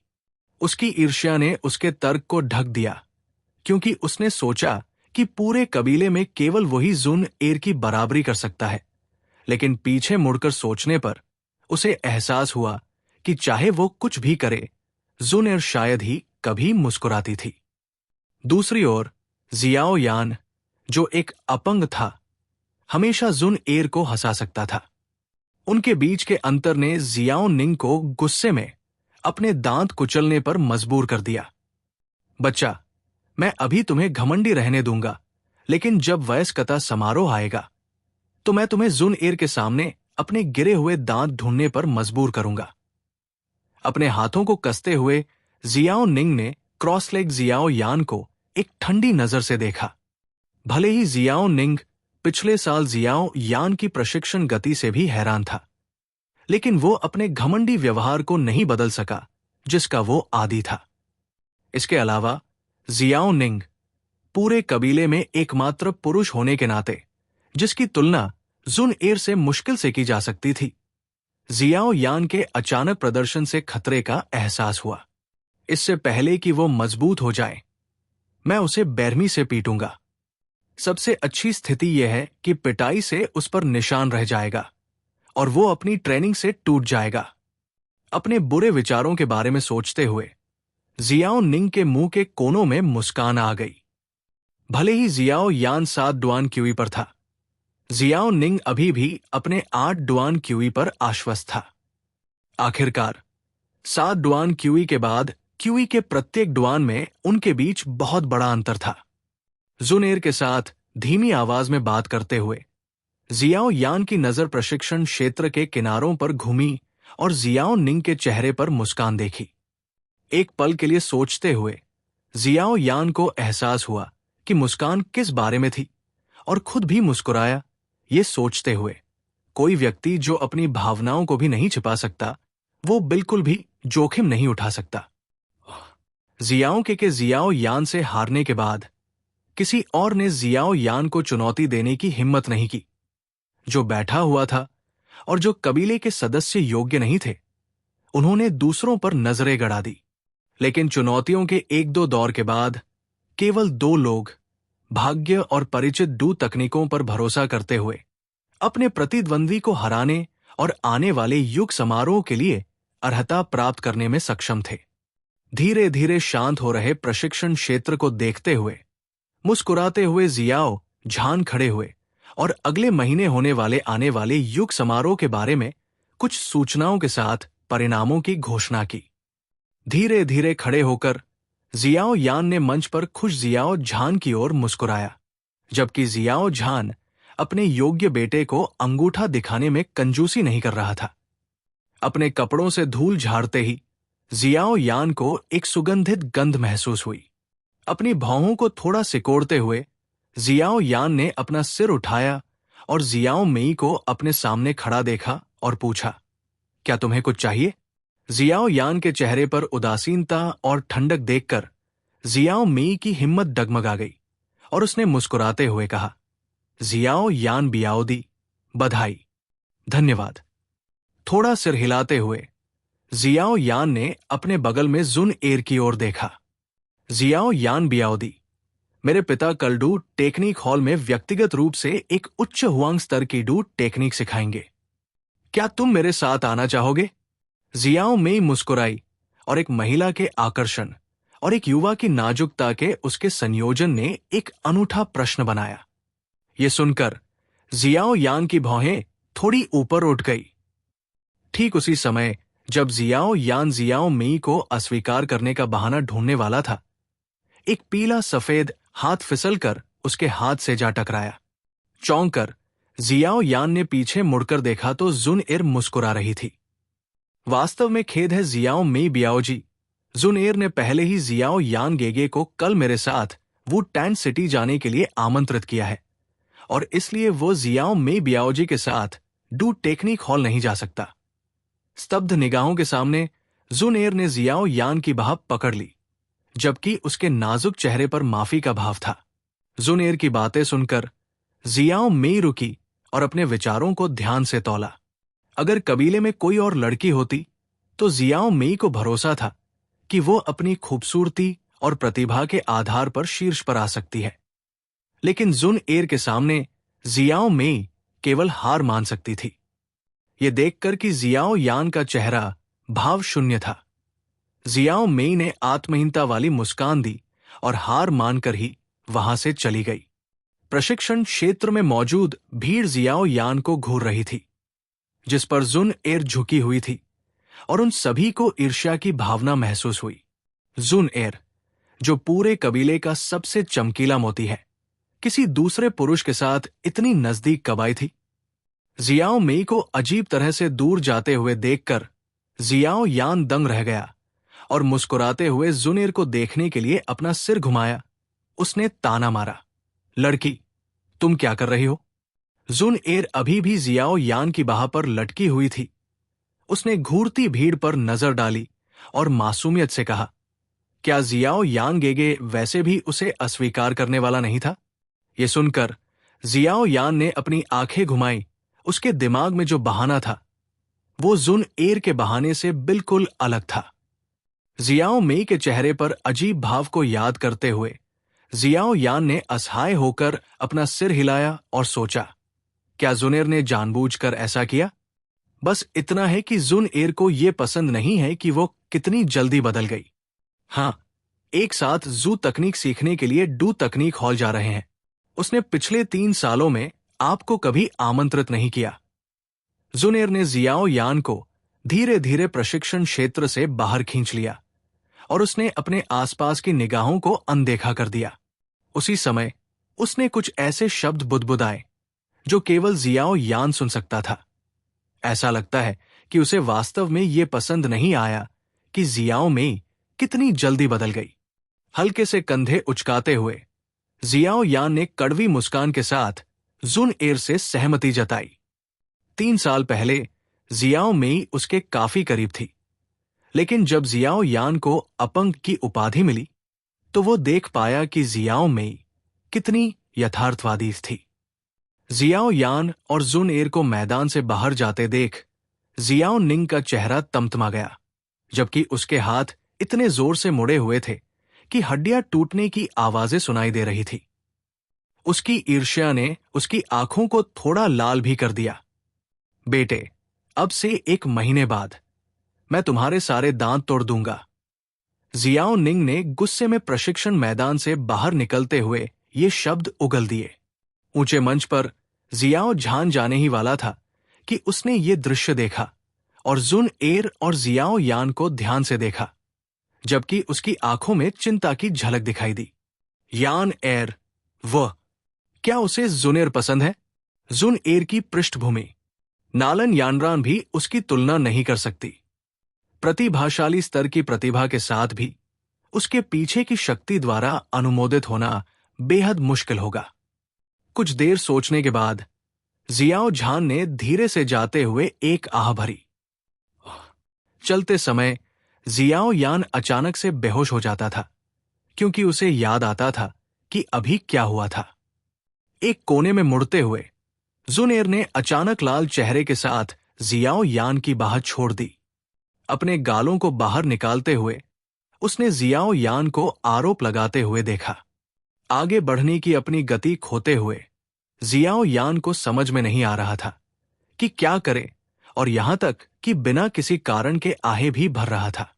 उसकी ईर्ष्या ने उसके तर्क को ढक दिया, क्योंकि उसने सोचा कि पूरे कबीले में केवल वही जुनएर की बराबरी कर सकता है। लेकिन पीछे मुड़कर सोचने पर उसे एहसास हुआ कि चाहे वो कुछ भी करे, जुनएर शायद ही कभी मुस्कुराती थी। दूसरी ओर जियाओ यान, जो एक अपंग था, हमेशा जुनएर को हंसा सकता था। उनके बीच के अंतर ने जियाओ निंग को गुस्से में अपने दांत कुचलने पर मजबूर कर दिया। बच्चा, मैं अभी तुम्हें घमंडी रहने दूंगा, लेकिन जब वयस्कता समारोह आएगा तो मैं तुम्हें जुनएर के सामने अपने गिरे हुए दांत ढूंढने पर मजबूर करूंगा। अपने हाथों को कसते हुए जियाओ निंग ने क्रॉस लेग जियाओ यान को एक ठंडी नजर से देखा। भले ही जियाओ निंग पिछले साल जियाओ यान की प्रशिक्षण गति से भी हैरान था, लेकिन वो अपने घमंडी व्यवहार को नहीं बदल सका जिसका वो आदी था। इसके अलावा जियाओ निंग पूरे कबीले में एकमात्र पुरुष होने के नाते जिसकी तुलना जुनएर से मुश्किल से की जा सकती थी। जियाओ यान के अचानक प्रदर्शन से खतरे का एहसास हुआ। इससे पहले कि वो मजबूत हो जाए, मैं उसे बेरहमी से पीटूंगा। सबसे अच्छी स्थिति यह है कि पिटाई से उस पर निशान रह जाएगा और वो अपनी ट्रेनिंग से टूट जाएगा। अपने बुरे विचारों के बारे में सोचते हुए जियाओ निंग के मुंह के कोनों में मुस्कान आ गई। भले ही जियाओ यान 7 डुआन क्यूई पर था, जियाओ निंग अभी भी अपने 8 डुआन क्यूई पर आश्वस्त था। आखिरकार 7 डुआन क्यूई के बाद क्यूई के प्रत्येक डुआन में उनके बीच बहुत बड़ा अंतर था। जुनेर के साथ धीमी आवाज में बात करते हुए जियाओ यान की नजर प्रशिक्षण क्षेत्र के किनारों पर घूमी और जियाओ निंग के चेहरे पर मुस्कान देखी। एक पल के लिए सोचते हुए जियाओ यान को एहसास हुआ कि मुस्कान किस बारे में थी और खुद भी मुस्कुराया, ये सोचते हुए कोई व्यक्ति जो अपनी भावनाओं को भी नहीं छिपा सकता, वो बिल्कुल भी जोखिम नहीं उठा सकता। जियाओ के जियाओ यान से हारने के बाद किसी और ने जियाओ यान को चुनौती देने की हिम्मत नहीं की। जो बैठा हुआ था और जो कबीले के सदस्य योग्य नहीं थे, उन्होंने दूसरों पर नजरें गड़ा दी। लेकिन चुनौतियों के 1-2 दौर के बाद केवल 2 लोग भाग्य और परिचित डू तकनीकों पर भरोसा करते हुए अपने प्रतिद्वंद्वी को हराने और आने वाले युग समारोह के लिए अर्हता प्राप्त करने में सक्षम थे। धीरे धीरे शांत हो रहे प्रशिक्षण क्षेत्र को देखते हुए मुस्कुराते हुए जियाओ झान खड़े हुए और अगले महीने होने वाले आने वाले युग समारोह के बारे में कुछ सूचनाओं के साथ परिणामों की घोषणा की। धीरे धीरे खड़े होकर जियाओ यान ने मंच पर खुश जियाओ झान की ओर मुस्कुराया, जबकि जियाओ झान अपने योग्य बेटे को अंगूठा दिखाने में कंजूसी नहीं कर रहा था। अपने कपड़ों से धूल झाड़ते ही जियाओ यान को एक सुगंधित गंध महसूस हुई। अपनी भौहों को थोड़ा सिकोड़ते हुए जियाओ यान ने अपना सिर उठाया और जियाओ मेई को अपने सामने खड़ा देखा और पूछा, क्या तुम्हें कुछ चाहिए? जियाओ यान के चेहरे पर उदासीनता और ठंडक देखकर जियाओ मेई की हिम्मत डगमगा गई और उसने मुस्कुराते हुए कहा, जियाओ यान बियाओदी, बधाई, धन्यवाद। थोड़ा सिर हिलाते हुए जियाओ यान ने अपने बगल में जुन एर की ओर देखा। जियाओ यान बियाओदी, मेरे पिता कल डू टेक्निक हॉल में व्यक्तिगत रूप से एक उच्च हुआंग स्तर की डू टेक्निक सिखाएंगे। क्या तुम मेरे साथ आना चाहोगे? जियाओ मेई मुस्कुराई और एक महिला के आकर्षण और एक युवा की नाजुकता के उसके संयोजन ने एक अनूठा प्रश्न बनाया। ये सुनकर जियाओ यान की भौहें थोड़ी ऊपर उठ गई। ठीक उसी समय जब जियाओ यान जियाओ मेई को अस्वीकार करने का बहाना ढूंढने वाला था, एक पीला सफेद हाथ फिसलकर उसके हाथ से जा टकराया। चौंक कर जियाओ यान ने पीछे मुड़कर देखा तो जुन एर मुस्कुरा रही थी। वास्तव में खेद है जियाओ मेई बियाओजी, जुन एर ने पहले ही जियाओ यान गेगे को कल मेरे साथ वू टैन सिटी जाने के लिए आमंत्रित किया है और इसलिए वो जियाओ मेई बियाओजी के साथ डू टेक्निक हॉल नहीं जा सकता। स्तब्ध निगाहों के सामने जुन एर ने जियाओ यान की बाह पकड़ ली, जबकि उसके नाजुक चेहरे पर माफी का भाव था। जुन एर की बातें सुनकर जियाओ मेई रुकी और अपने विचारों को ध्यान से तौला। अगर कबीले में कोई और लड़की होती तो जियाओ मेई को भरोसा था कि वो अपनी खूबसूरती और प्रतिभा के आधार पर शीर्ष पर आ सकती है, लेकिन जुन एर के सामने जियाओ मेई केवल हार मान सकती थी। ये देखकर कि जियाओ यान का चेहरा भाव शून्य था, जियाओ मेई ने आत्महीनता वाली मुस्कान दी और हार मानकर ही वहां से चली गई। प्रशिक्षण क्षेत्र में मौजूद भीड़ जियाओ यान को घूर रही थी, जिस पर जुन एर झुकी हुई थी और उन सभी को ईर्ष्या की भावना महसूस हुई। जुन एर, जो पूरे कबीले का सबसे चमकीला मोती है, किसी दूसरे पुरुष के साथ इतनी नजदीक कब आई थी? जियाओ मेई को अजीब तरह से दूर जाते हुए देखकर जियाओ यान दंग रह गया और मुस्कुराते हुए जुन एर को देखने के लिए अपना सिर घुमाया। उसने ताना मारा, लड़की, तुम क्या कर रही हो? जुन एर अभी भी जियाओ यान की बाह पर लटकी हुई थी। उसने घूरती भीड़ पर नजर डाली और मासूमियत से कहा, क्या जियाओ यान गेगे वैसे भी उसे अस्वीकार करने वाला नहीं था? ये सुनकर जियाओ यान ने अपनी आंखें घुमाई। उसके दिमाग में जो बहाना था वो जुन एर के बहाने से बिल्कुल अलग था। जियाओ मेई के चेहरे पर अजीब भाव को याद करते हुए जियाओ यान ने असहाय होकर अपना सिर हिलाया और सोचा, क्या जुन एर ने जानबूझकर ऐसा किया? बस इतना है कि जुन एर को यह पसंद नहीं है कि वो कितनी जल्दी बदल गई। हाँ, एक साथ जू तकनीक सीखने के लिए डू तकनीक हॉल जा रहे हैं। उसने पिछले 3 सालों में आपको कभी आमंत्रित नहीं किया। जुन एर ने जियाओ यान को धीरे धीरे प्रशिक्षण क्षेत्र से बाहर खींच लिया और उसने अपने आसपास की निगाहों को अनदेखा कर दिया। उसी समय उसने कुछ ऐसे शब्द बुदबुदाए जो केवल जियाओ यान सुन सकता था। ऐसा लगता है कि उसे वास्तव में ये पसंद नहीं आया कि जियाओ मेई कितनी जल्दी बदल गई। हल्के से कंधे उचकाते हुए जियाओ यान ने कड़वी मुस्कान के साथ जुन एर से सहमति जताई। 3 साल पहले जियाओ मेई उसके काफी करीब थी, लेकिन जब जियाओ यान को अपंग की उपाधि मिली तो वो देख पाया कि जियाओ मेई कितनी यथार्थवादी थी। जियाओ यान और जुन एर को मैदान से बाहर जाते देख जियाओ निंग का चेहरा तमतमा गया, जबकि उसके हाथ इतने जोर से मुड़े हुए थे कि हड्डियां टूटने की आवाजें सुनाई दे रही थी। उसकी ईर्ष्या ने उसकी आंखों को थोड़ा लाल भी कर दिया। बेटे, अब से 1 महीने बाद मैं तुम्हारे सारे दांत तोड़ दूंगा। जियाओ निंग ने गुस्से में प्रशिक्षण मैदान से बाहर निकलते हुए ये शब्द उगल दिए। ऊंचे मंच पर जियाओ झान जाने ही वाला था कि उसने ये दृश्य देखा और जुन एर और जियाओ यान को ध्यान से देखा, जबकि उसकी आंखों में चिंता की झलक दिखाई दी। यान एर, वह क्या उसे जुनेर पसंद है? जुन एर की पृष्ठभूमि नालन यानरान भी उसकी तुलना नहीं कर सकती। प्रतिभाशाली स्तर की प्रतिभा के साथ भी उसके पीछे की शक्ति द्वारा अनुमोदित होना बेहद मुश्किल होगा। कुछ देर सोचने के बाद जियाओ झान ने धीरे से जाते हुए एक आह भरी। चलते समय जियाओ यान अचानक से बेहोश हो जाता था, क्योंकि उसे याद आता था कि अभी क्या हुआ था। एक कोने में मुड़ते हुए जुन एर ने अचानक लाल चेहरे के साथ जियाओ यान की बाह छोड़ दी। अपने गालों को बाहर निकालते हुए उसने जियाओ यान को आरोप लगाते हुए देखा। आगे बढ़ने की अपनी गति खोते हुए जियाओ यान को समझ में नहीं आ रहा था कि क्या करे, और यहां तक कि बिना किसी कारण के आहे भी भर रहा था।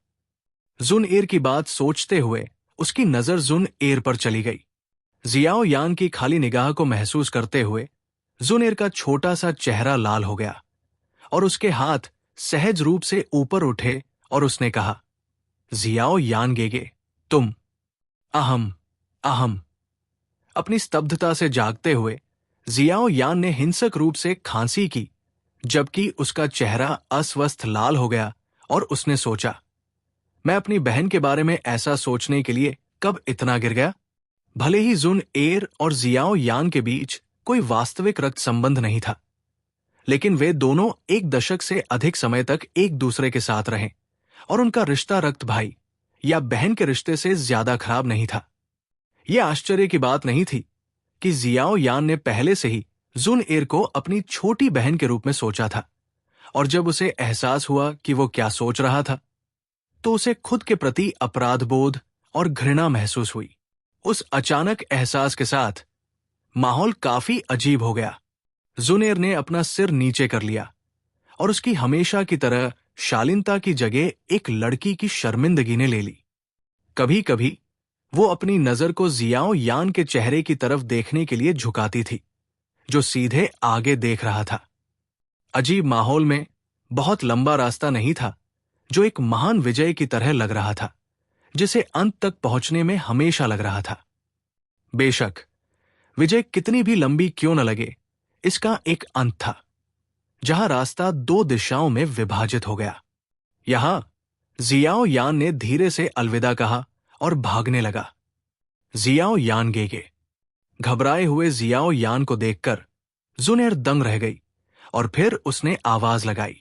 जुन एर की बात सोचते हुए उसकी नजर जुन एर पर चली गई। जियाओ यान की खाली निगाह को महसूस करते हुए जुन एर का छोटा सा चेहरा लाल हो गया और उसके हाथ सहज रूप से ऊपर उठे और उसने कहा, जियाओ यान गेगे, तुम। अहम अहम। अपनी स्तब्धता से जागते हुए जियाओ यान ने हिंसक रूप से खांसी की, जबकि उसका चेहरा अस्वस्थ लाल हो गया और उसने सोचा, मैं अपनी बहन के बारे में ऐसा सोचने के लिए कब इतना गिर गया? भले ही जुन एर और जियाओ यान के बीच कोई वास्तविक रक्त संबंध नहीं था, लेकिन वे दोनों 1 दशक से अधिक समय तक एक दूसरे के साथ रहे और उनका रिश्ता रक्त भाई या बहन के रिश्ते से ज्यादा खराब नहीं था। यह आश्चर्य की बात नहीं थी कि जियाओ यान ने पहले से ही जुन एर को अपनी छोटी बहन के रूप में सोचा था, और जब उसे एहसास हुआ कि वो क्या सोच रहा था, तो उसे खुद के प्रति अपराध बोध और घृणा महसूस हुई। उस अचानक एहसास के साथ माहौल काफी अजीब हो गया। जुन एर ने अपना सिर नीचे कर लिया और उसकी हमेशा की तरह शालीनता की जगह एक लड़की की शर्मिंदगी ने ले ली। कभी कभी वो अपनी नजर को जियाओ यान के चेहरे की तरफ देखने के लिए झुकाती थी, जो सीधे आगे देख रहा था। अजीब माहौल में बहुत लंबा रास्ता नहीं था, जो एक महान विजय की तरह लग रहा था, जिसे अंत तक पहुंचने में हमेशा लग रहा था। बेशक विजय कितनी भी लंबी क्यों न लगे, इसका एक अंत था, जहां रास्ता 2 दिशाओं में विभाजित हो गया। यहां जियाओ यान ने धीरे से अलविदा कहा और भागने लगा। जियाओ यान गेगे। घबराए हुए जियाओ यान को देखकर जुन एर दंग रह गई और फिर उसने आवाज लगाई,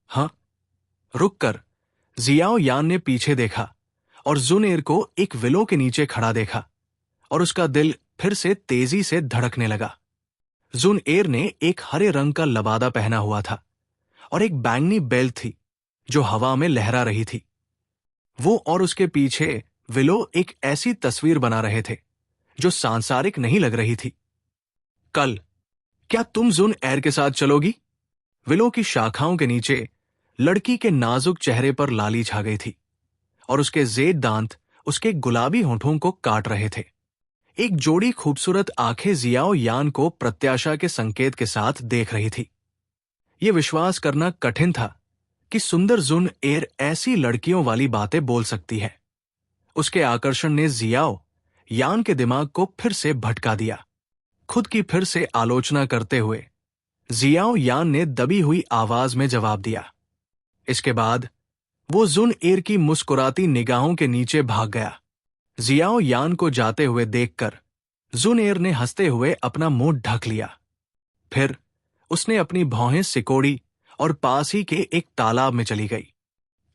हाँ। रुककर जियाओ यान ने पीछे देखा और जुन एर को एक विलो के नीचे खड़ा देखा और उसका दिल फिर से तेजी से धड़कने लगा। जुन एर ने एक हरे रंग का लबादा पहना हुआ था और एक बैंगनी बेल्ट थी जो हवा में लहरा रही थी। वो और उसके पीछे विलो एक ऐसी तस्वीर बना रहे थे जो सांसारिक नहीं लग रही थी। कल क्या तुम जुन एर के साथ चलोगी? विलो की शाखाओं के नीचे लड़की के नाजुक चेहरे पर लाली छा गई थी और उसके जेद दांत उसके गुलाबी होंठों को काट रहे थे। एक जोड़ी खूबसूरत आंखें जियाओ यान को प्रत्याशा के संकेत के साथ देख रही थी। यह विश्वास करना कठिन था कि सुंदर जुन एर ऐसी लड़कियों वाली बातें बोल सकती है। उसके आकर्षण ने जियाओ यान के दिमाग को फिर से भटका दिया। खुद की फिर से आलोचना करते हुए जियाओ यान ने दबी हुई आवाज में जवाब दिया। इसके बाद वो जुन एर की मुस्कुराती निगाहों के नीचे भाग गया। जियाओ यान को जाते हुए देखकर जुन एर ने हंसते हुए अपना मुंह ढक लिया। फिर उसने अपनी भौहें सिकोड़ी और पास ही के एक तालाब में चली गई।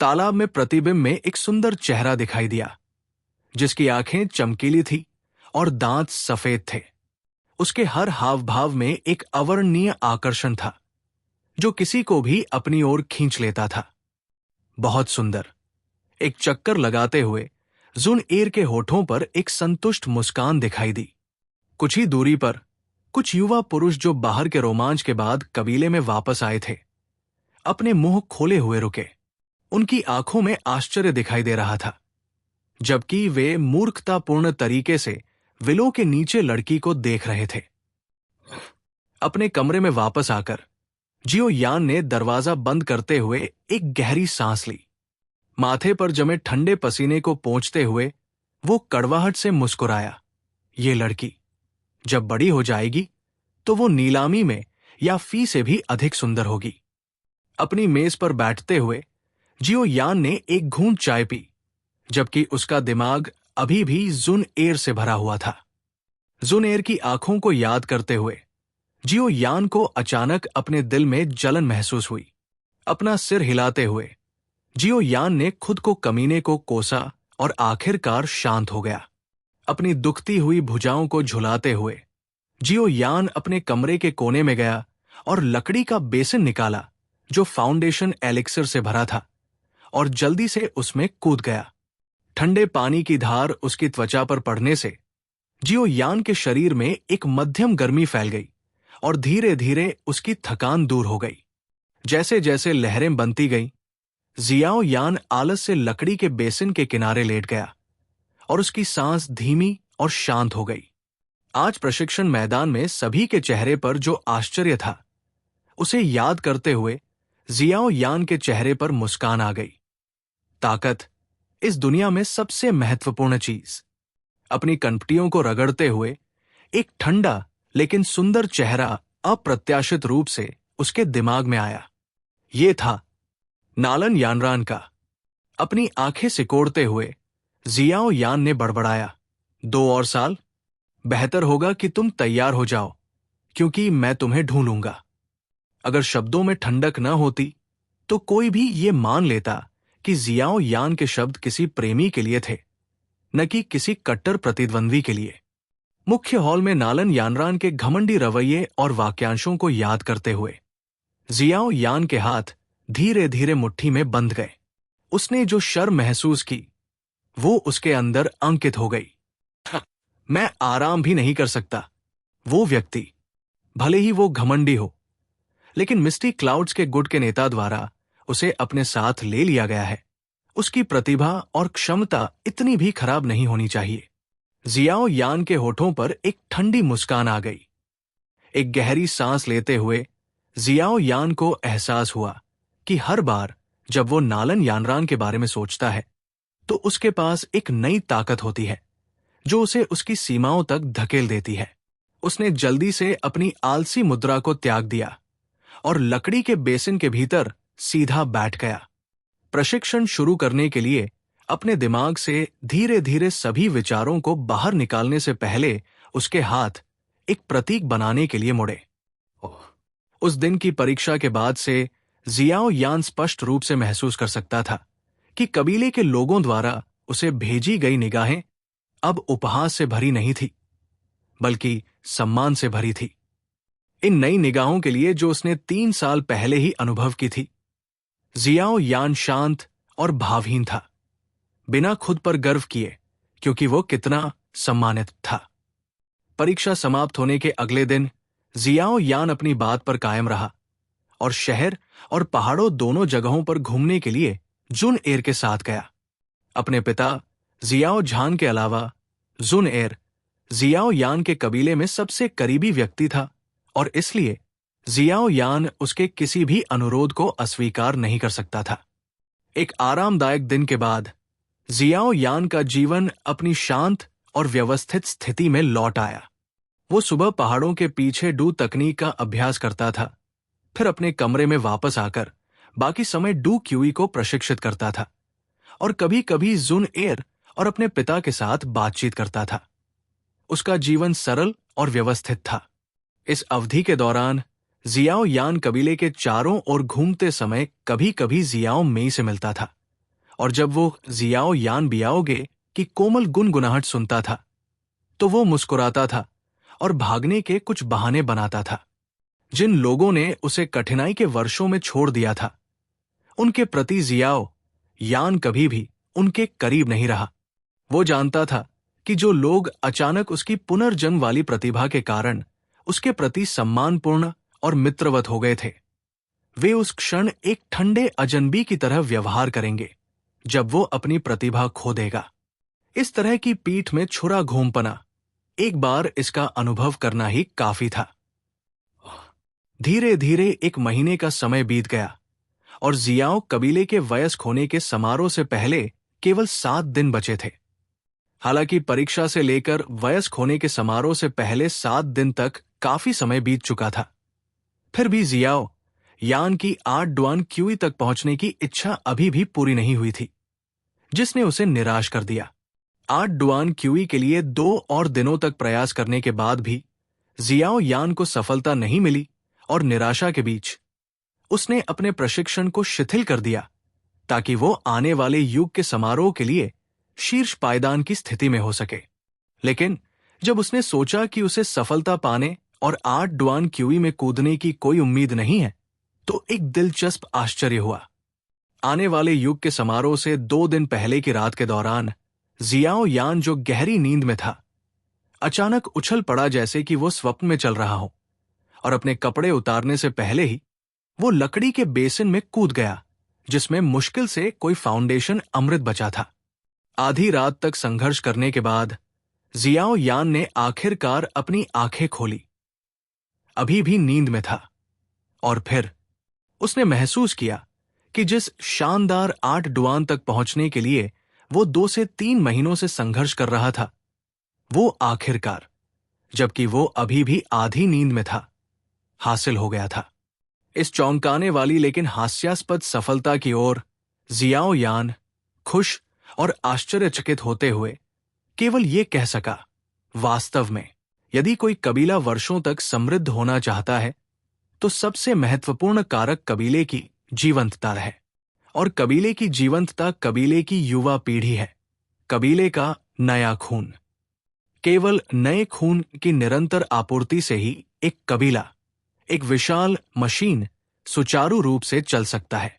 तालाब में प्रतिबिंब में एक सुंदर चेहरा दिखाई दिया, जिसकी आंखें चमकीली थी और दांत सफेद थे। उसके हर हाव भाव में एक अवर्णनीय आकर्षण था, जो किसी को भी अपनी ओर खींच लेता था। बहुत सुंदर। एक चक्कर लगाते हुए जुन एर के होठों पर एक संतुष्ट मुस्कान दिखाई दी। कुछ ही दूरी पर कुछ युवा पुरुष जो बाहर के रोमांच के बाद कबीले में वापस आए थे, अपने मुंह खोले हुए रुके। उनकी आंखों में आश्चर्य दिखाई दे रहा था, जबकि वे मूर्खतापूर्ण तरीके से विलो के नीचे लड़की को देख रहे थे। अपने कमरे में वापस आकर जियो यान ने दरवाजा बंद करते हुए एक गहरी सांस ली। माथे पर जमे ठंडे पसीने को पोंछते हुए वो कड़वाहट से मुस्कुराया। ये लड़की जब बड़ी हो जाएगी तो वो नीलामी में या फी से भी अधिक सुंदर होगी। अपनी मेज पर बैठते हुए जियो यान ने एक घूंट चाय पी, जबकि उसका दिमाग अभी भी जुन एर से भरा हुआ था। जुन एर की आंखों को याद करते हुए जियो यान को अचानक अपने दिल में जलन महसूस हुई। अपना सिर हिलाते हुए जियो यान ने खुद को कमीने को कोसा और आखिरकार शांत हो गया। अपनी दुखती हुई भुजाओं को झुलाते हुए जियो यान अपने कमरे के कोने में गया और लकड़ी का बेसिन निकाला, जो फाउंडेशन एलिक्सर से भरा था, और जल्दी से उसमें कूद गया। ठंडे पानी की धार उसकी त्वचा पर पड़ने से जियो यान के शरीर में एक मध्यम गर्मी फैल गई और धीरे धीरे उसकी थकान दूर हो गई। जैसे जैसे लहरें बनती गईं, जियाओ यान आलस से लकड़ी के बेसिन के किनारे लेट गया और उसकी सांस धीमी और शांत हो गई। आज प्रशिक्षण मैदान में सभी के चेहरे पर जो आश्चर्य था, उसे याद करते हुए जियाओ यान के चेहरे पर मुस्कान आ गई। ताकत इस दुनिया में सबसे महत्वपूर्ण चीज। अपनी कनपटियों को रगड़ते हुए एक ठंडा लेकिन सुंदर चेहरा अप्रत्याशित रूप से उसके दिमाग में आया। ये था नालन यानरान का। अपनी आंखें सिकोड़ते हुए जियाओ यान ने बड़बड़ाया, 2 और साल? बेहतर होगा कि तुम तैयार हो जाओ, क्योंकि मैं तुम्हें ढूंढूंगा। अगर शब्दों में ठंडक न होती तो कोई भी ये मान लेता कि जियाओ यान के शब्द किसी प्रेमी के लिए थे, न कि किसी कट्टर प्रतिद्वंद्वी के लिए। मुख्य हॉल में नालन यानरान के घमंडी रवैये और वाक्यांशों को याद करते हुए जियाओ यान के हाथ धीरे धीरे मुट्ठी में बंध गए। उसने जो शर्म महसूस की, वो उसके अंदर अंकित हो गई। मैं आराम भी नहीं कर सकता। वो व्यक्ति, भले ही वो घमंडी हो, लेकिन मिस्टी क्लाउड्स के गुट के नेता द्वारा उसे अपने साथ ले लिया गया है। उसकी प्रतिभा और क्षमता इतनी भी खराब नहीं होनी चाहिए। जियाओ यान के होठों पर एक ठंडी मुस्कान आ गई। एक गहरी सांस लेते हुए जियाओ यान को एहसास हुआ कि हर बार जब वो नालन यानरान के बारे में सोचता है, तो उसके पास एक नई ताकत होती है, जो उसे उसकी सीमाओं तक धकेल देती है। उसने जल्दी से अपनी आलसी मुद्रा को त्याग दिया और लकड़ी के बेसिन के भीतर सीधा बैठ गया। प्रशिक्षण शुरू करने के लिए अपने दिमाग से धीरे धीरे सभी विचारों को बाहर निकालने से पहले उसके हाथ एक प्रतीक बनाने के लिए मुड़े। उस दिन की परीक्षा के बाद से जियाओ यान स्पष्ट रूप से महसूस कर सकता था कि कबीले के लोगों द्वारा उसे भेजी गई निगाहें अब उपहास से भरी नहीं थी, बल्कि सम्मान से भरी थी। इन नई निगाहों के लिए जो उसने 3 साल पहले ही अनुभव की थी, जियाओ यान शांत और भावहीन था, बिना खुद पर गर्व किए, क्योंकि वो कितना सम्मानित था। परीक्षा समाप्त होने के अगले दिन जियाओ यान अपनी बात पर कायम रहा और शहर और पहाड़ों दोनों जगहों पर घूमने के लिए जुन एर के साथ गया। अपने पिता जियाओ झान के अलावा जुन एर जियाओ यान के कबीले में सबसे करीबी व्यक्ति था और इसलिए जियाओ यान उसके किसी भी अनुरोध को अस्वीकार नहीं कर सकता था। एक आरामदायक दिन के बाद जियाओ यान का जीवन अपनी शांत और व्यवस्थित स्थिति में लौट आया। वो सुबह पहाड़ों के पीछे डू तकनीक का अभ्यास करता था, फिर अपने कमरे में वापस आकर बाकी समय डू क्यूई को प्रशिक्षित करता था और कभी कभी जुन एर और अपने पिता के साथ बातचीत करता था। उसका जीवन सरल और व्यवस्थित था। इस अवधि के दौरान जियाओ यान कबीले के चारों ओर घूमते समय कभी कभी जियाओ मेई से मिलता था, और जब वो जियाओ यान बियाओगे की कोमल गुनगुनाहट सुनता था तो वो मुस्कुराता था और भागने के कुछ बहाने बनाता था। जिन लोगों ने उसे कठिनाई के वर्षों में छोड़ दिया था, उनके प्रति जियाओ यान कभी भी उनके करीब नहीं रहा। वो जानता था कि जो लोग अचानक उसकी पुनर्जन्म वाली प्रतिभा के कारण उसके प्रति सम्मानपूर्ण और मित्रवत हो गए थे, वे उस क्षण एक ठंडे अजनबी की तरह व्यवहार करेंगे जब वो अपनी प्रतिभा खो देगा। इस तरह की पीठ में छुरा घूमपना, एक बार इसका अनुभव करना ही काफी था। धीरे धीरे 1 महीने का समय बीत गया और जियाओ कबीले के वयस्क होने के समारोह से पहले केवल 7 दिन बचे थे। हालांकि परीक्षा से लेकर वयस्क होने के समारोह से पहले 7 दिन तक काफी समय बीत चुका था, फिर भी जियाओ यान की 8 डुआन क्यूई तक पहुंचने की इच्छा अभी भी पूरी नहीं हुई थी, जिसने उसे निराश कर दिया। 8 डुआन क्यूई के लिए 2 और दिनों तक प्रयास करने के बाद भी जियाओ यान को सफलता नहीं मिली और निराशा के बीच उसने अपने प्रशिक्षण को शिथिल कर दिया ताकि वो आने वाले युग के समारोह के लिए शीर्ष पायदान की स्थिति में हो सके। लेकिन जब उसने सोचा कि उसे सफलता पाने और 8 डुआन क्यूई में कूदने की कोई उम्मीद नहीं है, तो एक दिलचस्प आश्चर्य हुआ। आने वाले युग के समारोह से 2 दिन पहले की रात के दौरान जियाओ यान, जो गहरी नींद में था, अचानक उछल पड़ा जैसे कि वो स्वप्न में चल रहा हो, और अपने कपड़े उतारने से पहले ही वो लकड़ी के बेसिन में कूद गया जिसमें मुश्किल से कोई फाउंडेशन अमृत बचा था। आधी रात तक संघर्ष करने के बाद जियाओ यान ने आखिरकार अपनी आंखें खोली। अभी भी नींद में था, और फिर उसने महसूस किया कि जिस शानदार 8 डुआन तक पहुंचने के लिए वो 2 से 3 महीनों से संघर्ष कर रहा था, वो आखिरकार, जबकि वो अभी भी आधी नींद में था, हासिल हो गया था। इस चौंकाने वाली लेकिन हास्यास्पद सफलता की ओर जियाओ यान खुश और आश्चर्यचकित होते हुए केवल ये कह सका, वास्तव में यदि कोई कबीला वर्षों तक समृद्ध होना चाहता है तो सबसे महत्वपूर्ण कारक कबीले की जीवंतता है, और कबीले की जीवंतता कबीले की युवा पीढ़ी है, कबीले का नया खून। केवल नए खून की निरंतर आपूर्ति से ही एक कबीला, एक विशाल मशीन सुचारू रूप से चल सकता है।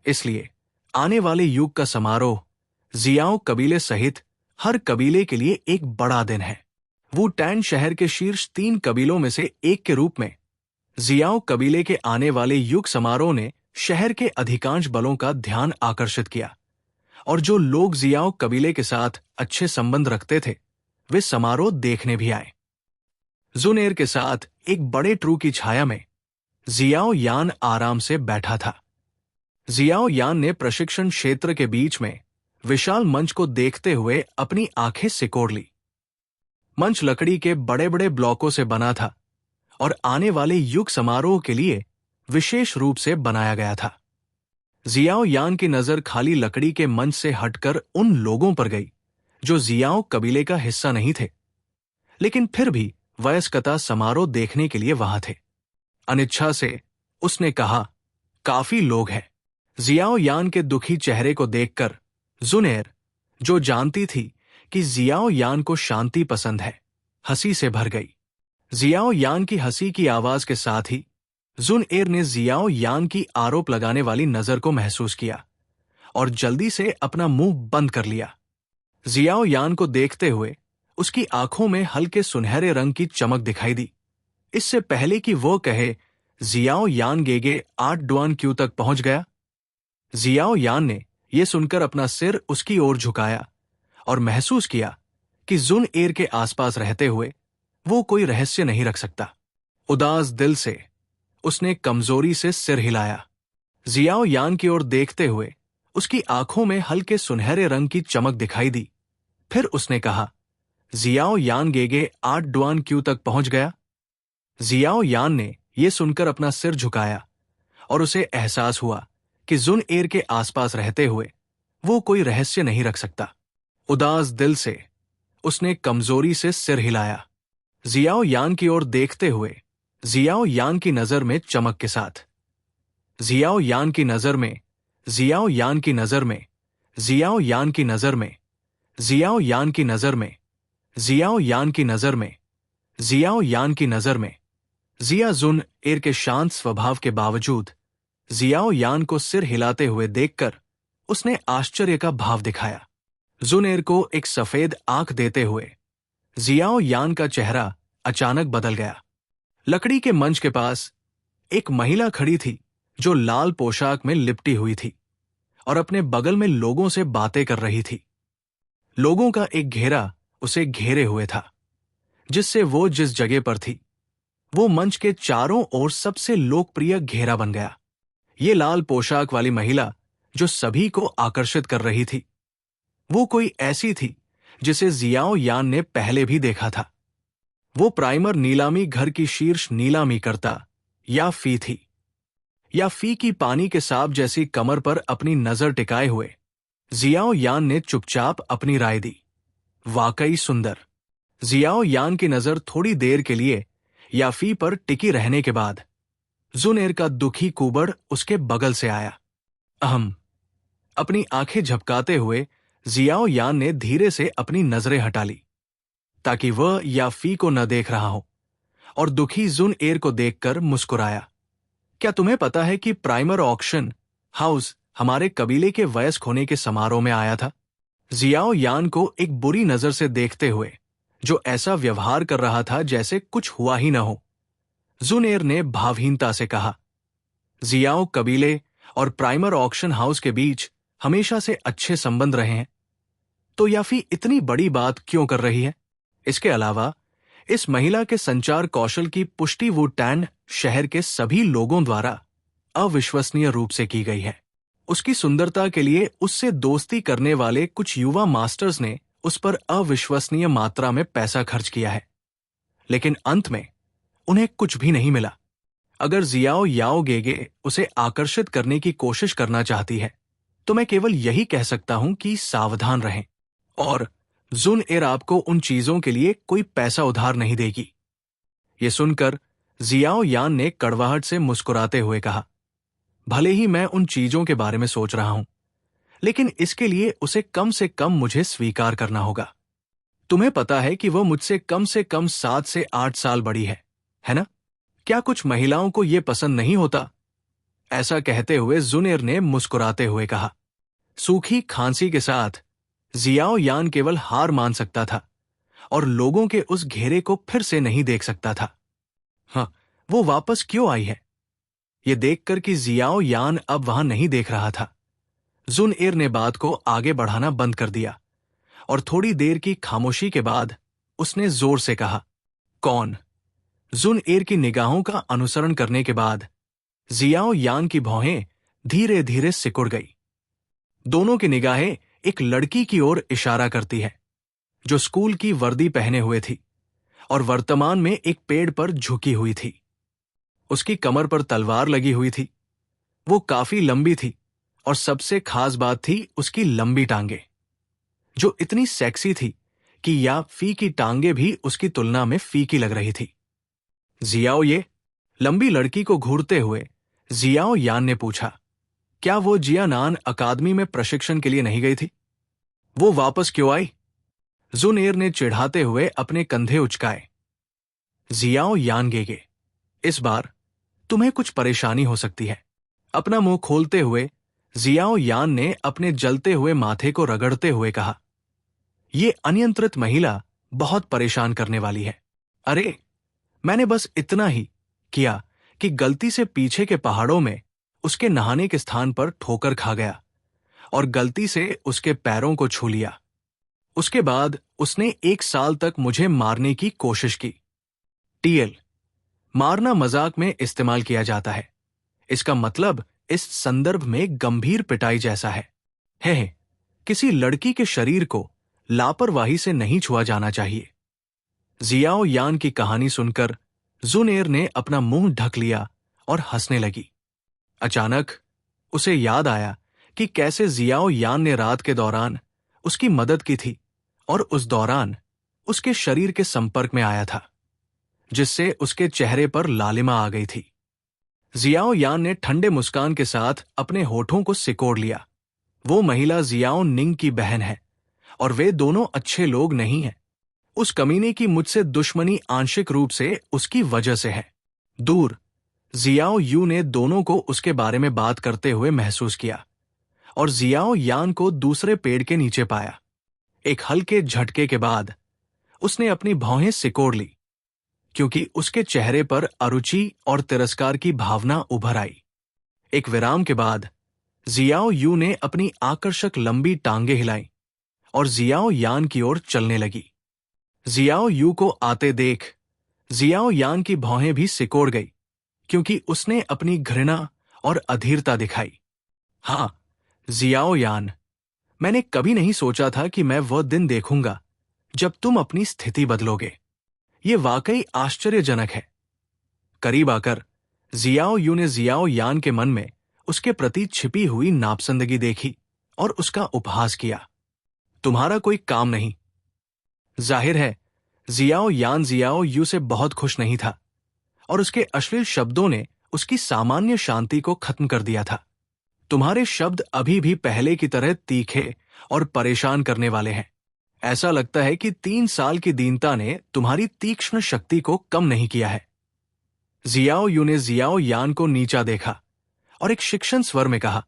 इसलिए आने वाले युग का समारोह जियाओ कबीले सहित हर कबीले के लिए एक बड़ा दिन है। वू टैन शहर के शीर्ष 3 कबीलों में से एक के रूप में जियाओ कबीले के आने वाले युग समारोह ने शहर के अधिकांश बलों का ध्यान आकर्षित किया, और जो लोग जियाओ कबीले के साथ अच्छे संबंध रखते थे वे समारोह देखने भी आए। जुनेर के साथ एक बड़े ट्रू की छाया में जियाओ यान आराम से बैठा था। जियाओ यान ने प्रशिक्षण क्षेत्र के बीच में विशाल मंच को देखते हुए अपनी आंखें सिकोड़ ली। मंच लकड़ी के बड़े बड़े ब्लॉकों से बना था और आने वाले युग समारोह के लिए विशेष रूप से बनाया गया था। जियाओ यान की नजर खाली लकड़ी के मंच से हटकर उन लोगों पर गई जो जियाओ कबीले का हिस्सा नहीं थे, लेकिन फिर भी वयस्कता समारोह देखने के लिए वहां थे। अनिच्छा से उसने कहा, काफी लोग हैं। जियाओ यान के दुखी चेहरे को देखकर जुनेर, जो जानती थी कि जियाओ यान को शांति पसंद है, हंसी से भर गई। जियाओ यान की हंसी की आवाज के साथ ही जुनएर ने जियाओ यान की आरोप लगाने वाली नजर को महसूस किया और जल्दी से अपना मुंह बंद कर लिया। जियाओ यान को देखते हुए उसकी आंखों में हल्के सुनहरे रंग की चमक दिखाई दी। इससे पहले कि वो कहे, जियाओ यान गेगे 8 डुआन क्यू तक पहुंच गया। जियाओ यान ने यह सुनकर अपना सिर उसकी ओर झुकाया और महसूस किया कि जुनएर के आसपास रहते हुए वो कोई रहस्य नहीं रख सकता। उदास दिल से उसने कमजोरी से सिर हिलाया। जियाओ यान की ओर देखते हुए उसकी आंखों में हल्के सुनहरे रंग की चमक दिखाई दी। फिर उसने कहा, जियाओ यान गेगे 8 डुआन क्यू तक पहुंच गया। जियाओ यान ने यह सुनकर अपना सिर झुकाया और उसे एहसास हुआ कि जुन एर के आसपास रहते हुए वो कोई रहस्य नहीं रख सकता। उदास दिल से उसने कमजोरी से सिर हिलाया। जियाओ यान की ओर देखते हुए जियाओ यान की नजर में चमक के साथ, जियाओ यान की नजर में, जियाओ यान की नजर में, जियाओ यान की नजर में, जियाओ यान की नजर में, जियाओ यान की नजर में, जियाओ यान की नजर में। जिया जुन एर के शांत स्वभाव के बावजूद जियाओ यान को सिर हिलाते हुए देखकर उसने आश्चर्य का भाव दिखाया। जुन एर को एक सफेद आंख देते हुए जियाओ यान का चेहरा अचानक बदल गया। लकड़ी के मंच के पास एक महिला खड़ी थी जो लाल पोशाक में लिपटी हुई थी और अपने बगल में लोगों से बातें कर रही थी। लोगों का एक घेरा उसे घेरे हुए था, जिससे वो जिस जगह पर थी वो मंच के चारों ओर सबसे लोकप्रिय घेरा बन गया। ये लाल पोशाक वाली महिला जो सभी को आकर्षित कर रही थी, वो कोई ऐसी थी जिसे जियाओ यान ने पहले भी देखा था। वो प्राइमर नीलामी घर की शीर्ष नीलामी करता या फी थी। या फी की पानी के सांप जैसी कमर पर अपनी नजर टिकाए हुए जियाओ यान ने चुपचाप अपनी राय दी। वाकई सुंदर। जियाओ यान की नजर थोड़ी देर के लिए याफी पर टिकी रहने के बाद जुन एर का दुखी कुबड़ उसके बगल से आया। अहम। अपनी आंखें झपकाते हुए जियाओ यान ने धीरे से अपनी नजरें हटा ली ताकि वह याफी को न देख रहा हो, और दुखी जुन एर को देखकर मुस्कुराया। क्या तुम्हें पता है कि प्राइमर ऑक्शन हाउस हमारे कबीले के वयस्क होने के समारोह में आया था? जियाओ यान को एक बुरी नजर से देखते हुए जो ऐसा व्यवहार कर रहा था जैसे कुछ हुआ ही न हो, जुन एर ने भावहीनता से कहा, जियाओ कबीले और प्राइमर ऑक्शन हाउस के बीच हमेशा से अच्छे संबंध रहे हैं, तो याफी इतनी बड़ी बात क्यों कर रही है? इसके अलावा इस महिला के संचार कौशल की पुष्टि वुडटैन शहर के सभी लोगों द्वारा अविश्वसनीय रूप से की गई है। उसकी सुंदरता के लिए उससे दोस्ती करने वाले कुछ युवा मास्टर्स ने उस पर अविश्वसनीय मात्रा में पैसा खर्च किया है, लेकिन अंत में उन्हें कुछ भी नहीं मिला। अगर जियाओ याओ गेगे उसे आकर्षित करने की कोशिश करना चाहती है तो मैं केवल यही कह सकता हूं कि सावधान रहें, और जुन एर आपको उन चीजों के लिए कोई पैसा उधार नहीं देगी। ये सुनकर जियाओ यान ने कड़वाहट से मुस्कुराते हुए कहा, भले ही मैं उन चीजों के बारे में सोच रहा हूं, लेकिन इसके लिए उसे कम से कम मुझे स्वीकार करना होगा। तुम्हें पता है कि वह मुझसे कम से कम 7 से 8 साल बड़ी है ना? क्या कुछ महिलाओं को यह पसंद नहीं होता? ऐसा कहते हुए जुन एर ने मुस्कुराते हुए कहा। सूखी खांसी के साथ जियाओ यान केवल हार मान सकता था और लोगों के उस घेरे को फिर से नहीं देख सकता था। हाँ, वो वापस क्यों आई है? ये देखकर कि जियाओ यान अब वहां नहीं देख रहा था, जुन एर ने बात को आगे बढ़ाना बंद कर दिया और थोड़ी देर की खामोशी के बाद उसने जोर से कहा, कौन? जुन एर की निगाहों का अनुसरण करने के बाद जियाओ यान की भौहें धीरे धीरे सिकुड़ गई। दोनों की निगाहें एक लड़की की ओर इशारा करती है जो स्कूल की वर्दी पहने हुए थी और वर्तमान में एक पेड़ पर झुकी हुई थी। उसकी कमर पर तलवार लगी हुई थी। वो काफी लंबी थी और सबसे खास बात थी उसकी लंबी टांगे, जो इतनी सेक्सी थी कि या फी की टांगे भी उसकी तुलना में फीकी लग रही थी। जियाओ ये? लंबी लड़की को घूरते हुए जियाओ यान ने पूछा, क्या वो जियानान अकादमी में प्रशिक्षण के लिए नहीं गई थी? वो वापस क्यों आई? जुन एर ने चिढ़ाते हुए अपने कंधे उचकाए। जियाओ यान गेगे, इस बार तुम्हें कुछ परेशानी हो सकती है। अपना मुंह खोलते हुए जियाओ यान ने अपने जलते हुए माथे को रगड़ते हुए कहा, ये अनियंत्रित महिला बहुत परेशान करने वाली है। अरे, मैंने बस इतना ही किया कि गलती से पीछे के पहाड़ों में उसके नहाने के स्थान पर ठोकर खा गया और गलती से उसके पैरों को छू लिया। उसके बाद उसने 1 साल तक मुझे मारने की कोशिश की। टीएल, मारना मजाक में इस्तेमाल किया जाता है। इसका मतलब इस संदर्भ में गंभीर पिटाई जैसा है। किसी लड़की के शरीर को लापरवाही से नहीं छुआ जाना चाहिए। जियाओ यान की कहानी सुनकर जुनेर ने अपना मुंह ढक लिया और हंसने लगी। अचानक उसे याद आया कि कैसे जियाओ यान ने रात के दौरान उसकी मदद की थी और उस दौरान उसके शरीर के संपर्क में आया था, जिससे उसके चेहरे पर लालिमा आ गई थी। जियाओ यान ने ठंडे मुस्कान के साथ अपने होठों को सिकोड़ लिया। वो महिला जियाओ निंग की बहन है और वे दोनों अच्छे लोग नहीं हैं। उस कमीने की मुझसे दुश्मनी आंशिक रूप से उसकी वजह से है। दूर जियाओ यू ने दोनों को उसके बारे में बात करते हुए महसूस किया और जियाओ यान को दूसरे पेड़ के नीचे पाया। एक हल्के झटके के बाद उसने अपनी भौहें सिकोड़ ली, क्योंकि उसके चेहरे पर अरुचि और तिरस्कार की भावना उभर आई। एक विराम के बाद जियाओ यू ने अपनी आकर्षक लंबी टांगें हिलाई और जियाओ यान की ओर चलने लगी। जियाओ यू को आते देख जियाओ यान की भौहें भी सिकोड़ गई, क्योंकि उसने अपनी घृणा और अधीरता दिखाई। हाँ जियाओ यान, मैंने कभी नहीं सोचा था कि मैं वह दिन देखूंगा जब तुम अपनी स्थिति बदलोगे। ये वाकई आश्चर्यजनक है। करीब आकर जियाओ यू ने जियाओ यान के मन में उसके प्रति छिपी हुई नापसंदगी देखी और उसका उपहास किया। तुम्हारा कोई काम नहीं। जाहिर है जियाओ यान जियाओ यू से बहुत खुश नहीं था और उसके अश्लील शब्दों ने उसकी सामान्य शांति को खत्म कर दिया था। तुम्हारे शब्द अभी भी पहले की तरह तीखे और परेशान करने वाले हैं। ऐसा लगता है कि 3 साल की दीनता ने तुम्हारी तीक्ष्ण शक्ति को कम नहीं किया है। जियाओ यू ने जियाओ यान को नीचा देखा और एक शिक्षण स्वर में कहा,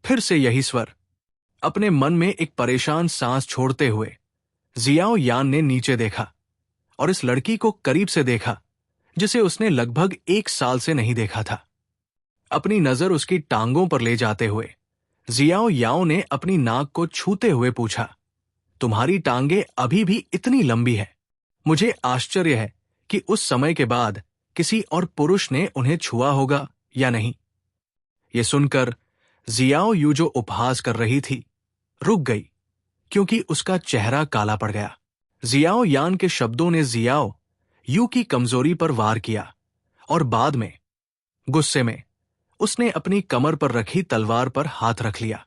फिर से यही स्वर। अपने मन में एक परेशान सांस छोड़ते हुए जियाओ यान ने नीचे देखा और इस लड़की को करीब से देखा जिसे उसने लगभग 1 साल से नहीं देखा था। अपनी नजर उसकी टांगों पर ले जाते हुए जियाओ याओ ने अपनी नाक को छूते हुए पूछा, तुम्हारी टांगें अभी भी इतनी लंबी है? मुझे आश्चर्य है कि उस समय के बाद किसी और पुरुष ने उन्हें छुआ होगा या नहीं। ये सुनकर जियाओ यू जो उपहास कर रही थी रुक गई, क्योंकि उसका चेहरा काला पड़ गया। जियाओ यान के शब्दों ने जियाओ यू की कमजोरी पर वार किया और बाद में गुस्से में उसने अपनी कमर पर रखी तलवार पर हाथ रख लिया।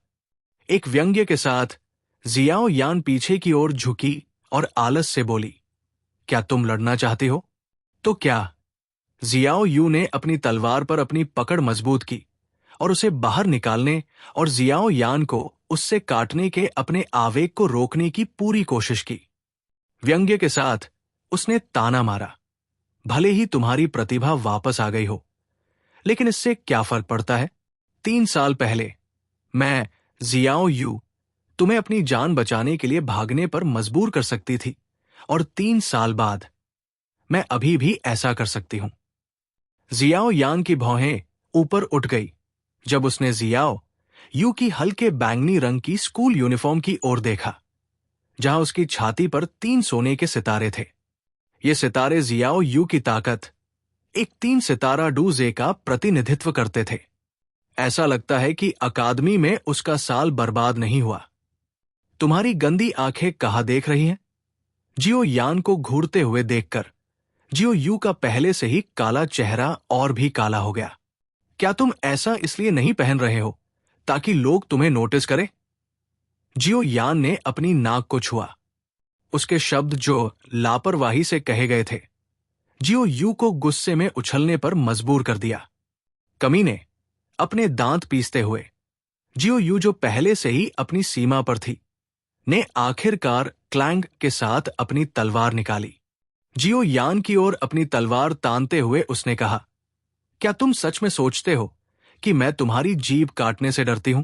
एक व्यंग्य के साथ जियाओ यान पीछे की ओर झुकी और आलस से बोली, क्या तुम लड़ना चाहती हो? तो क्या? जियाओ यू ने अपनी तलवार पर अपनी पकड़ मजबूत की और उसे बाहर निकालने और जियाओ यान को उससे काटने के अपने आवेग को रोकने की पूरी कोशिश की। व्यंग्य के साथ उसने ताना मारा, भले ही तुम्हारी प्रतिभा वापस आ गई हो, लेकिन इससे क्या फर्क पड़ता है? 3 साल पहले मैं जियाओ यू तुम्हें अपनी जान बचाने के लिए भागने पर मजबूर कर सकती थी और 3 साल बाद मैं अभी भी ऐसा कर सकती हूं। जियाओ यान की भौहें ऊपर उठ गई जब उसने जियाओ यू की हल्के बैंगनी रंग की स्कूल यूनिफॉर्म की ओर देखा, जहां उसकी छाती पर 3 सोने के सितारे थे। ये सितारे जियाओ यू की ताकत, एक 3 सितारा डूजे का प्रतिनिधित्व करते थे। ऐसा लगता है कि अकादमी में उसका साल बर्बाद नहीं हुआ। तुम्हारी गंदी आंखें कहां देख रही हैं? जियो यान को घूरते हुए देखकर जियो यू का पहले से ही काला चेहरा और भी काला हो गया। क्या तुम ऐसा इसलिए नहीं पहन रहे हो ताकि लोग तुम्हें नोटिस करें? जियो यान ने अपनी नाक को छुआ। उसके शब्द जो लापरवाही से कहे गए थे जियो यू को गुस्से में उछलने पर मजबूर कर दिया। कमीने, अपने दांत पीसते हुए जियो यू जो पहले से ही अपनी सीमा पर थी ने आखिरकार क्लैंग के साथ अपनी तलवार निकाली। जियो यान की ओर अपनी तलवार तानते हुए उसने कहा, क्या तुम सच में सोचते हो कि मैं तुम्हारी जीभ काटने से डरती हूं?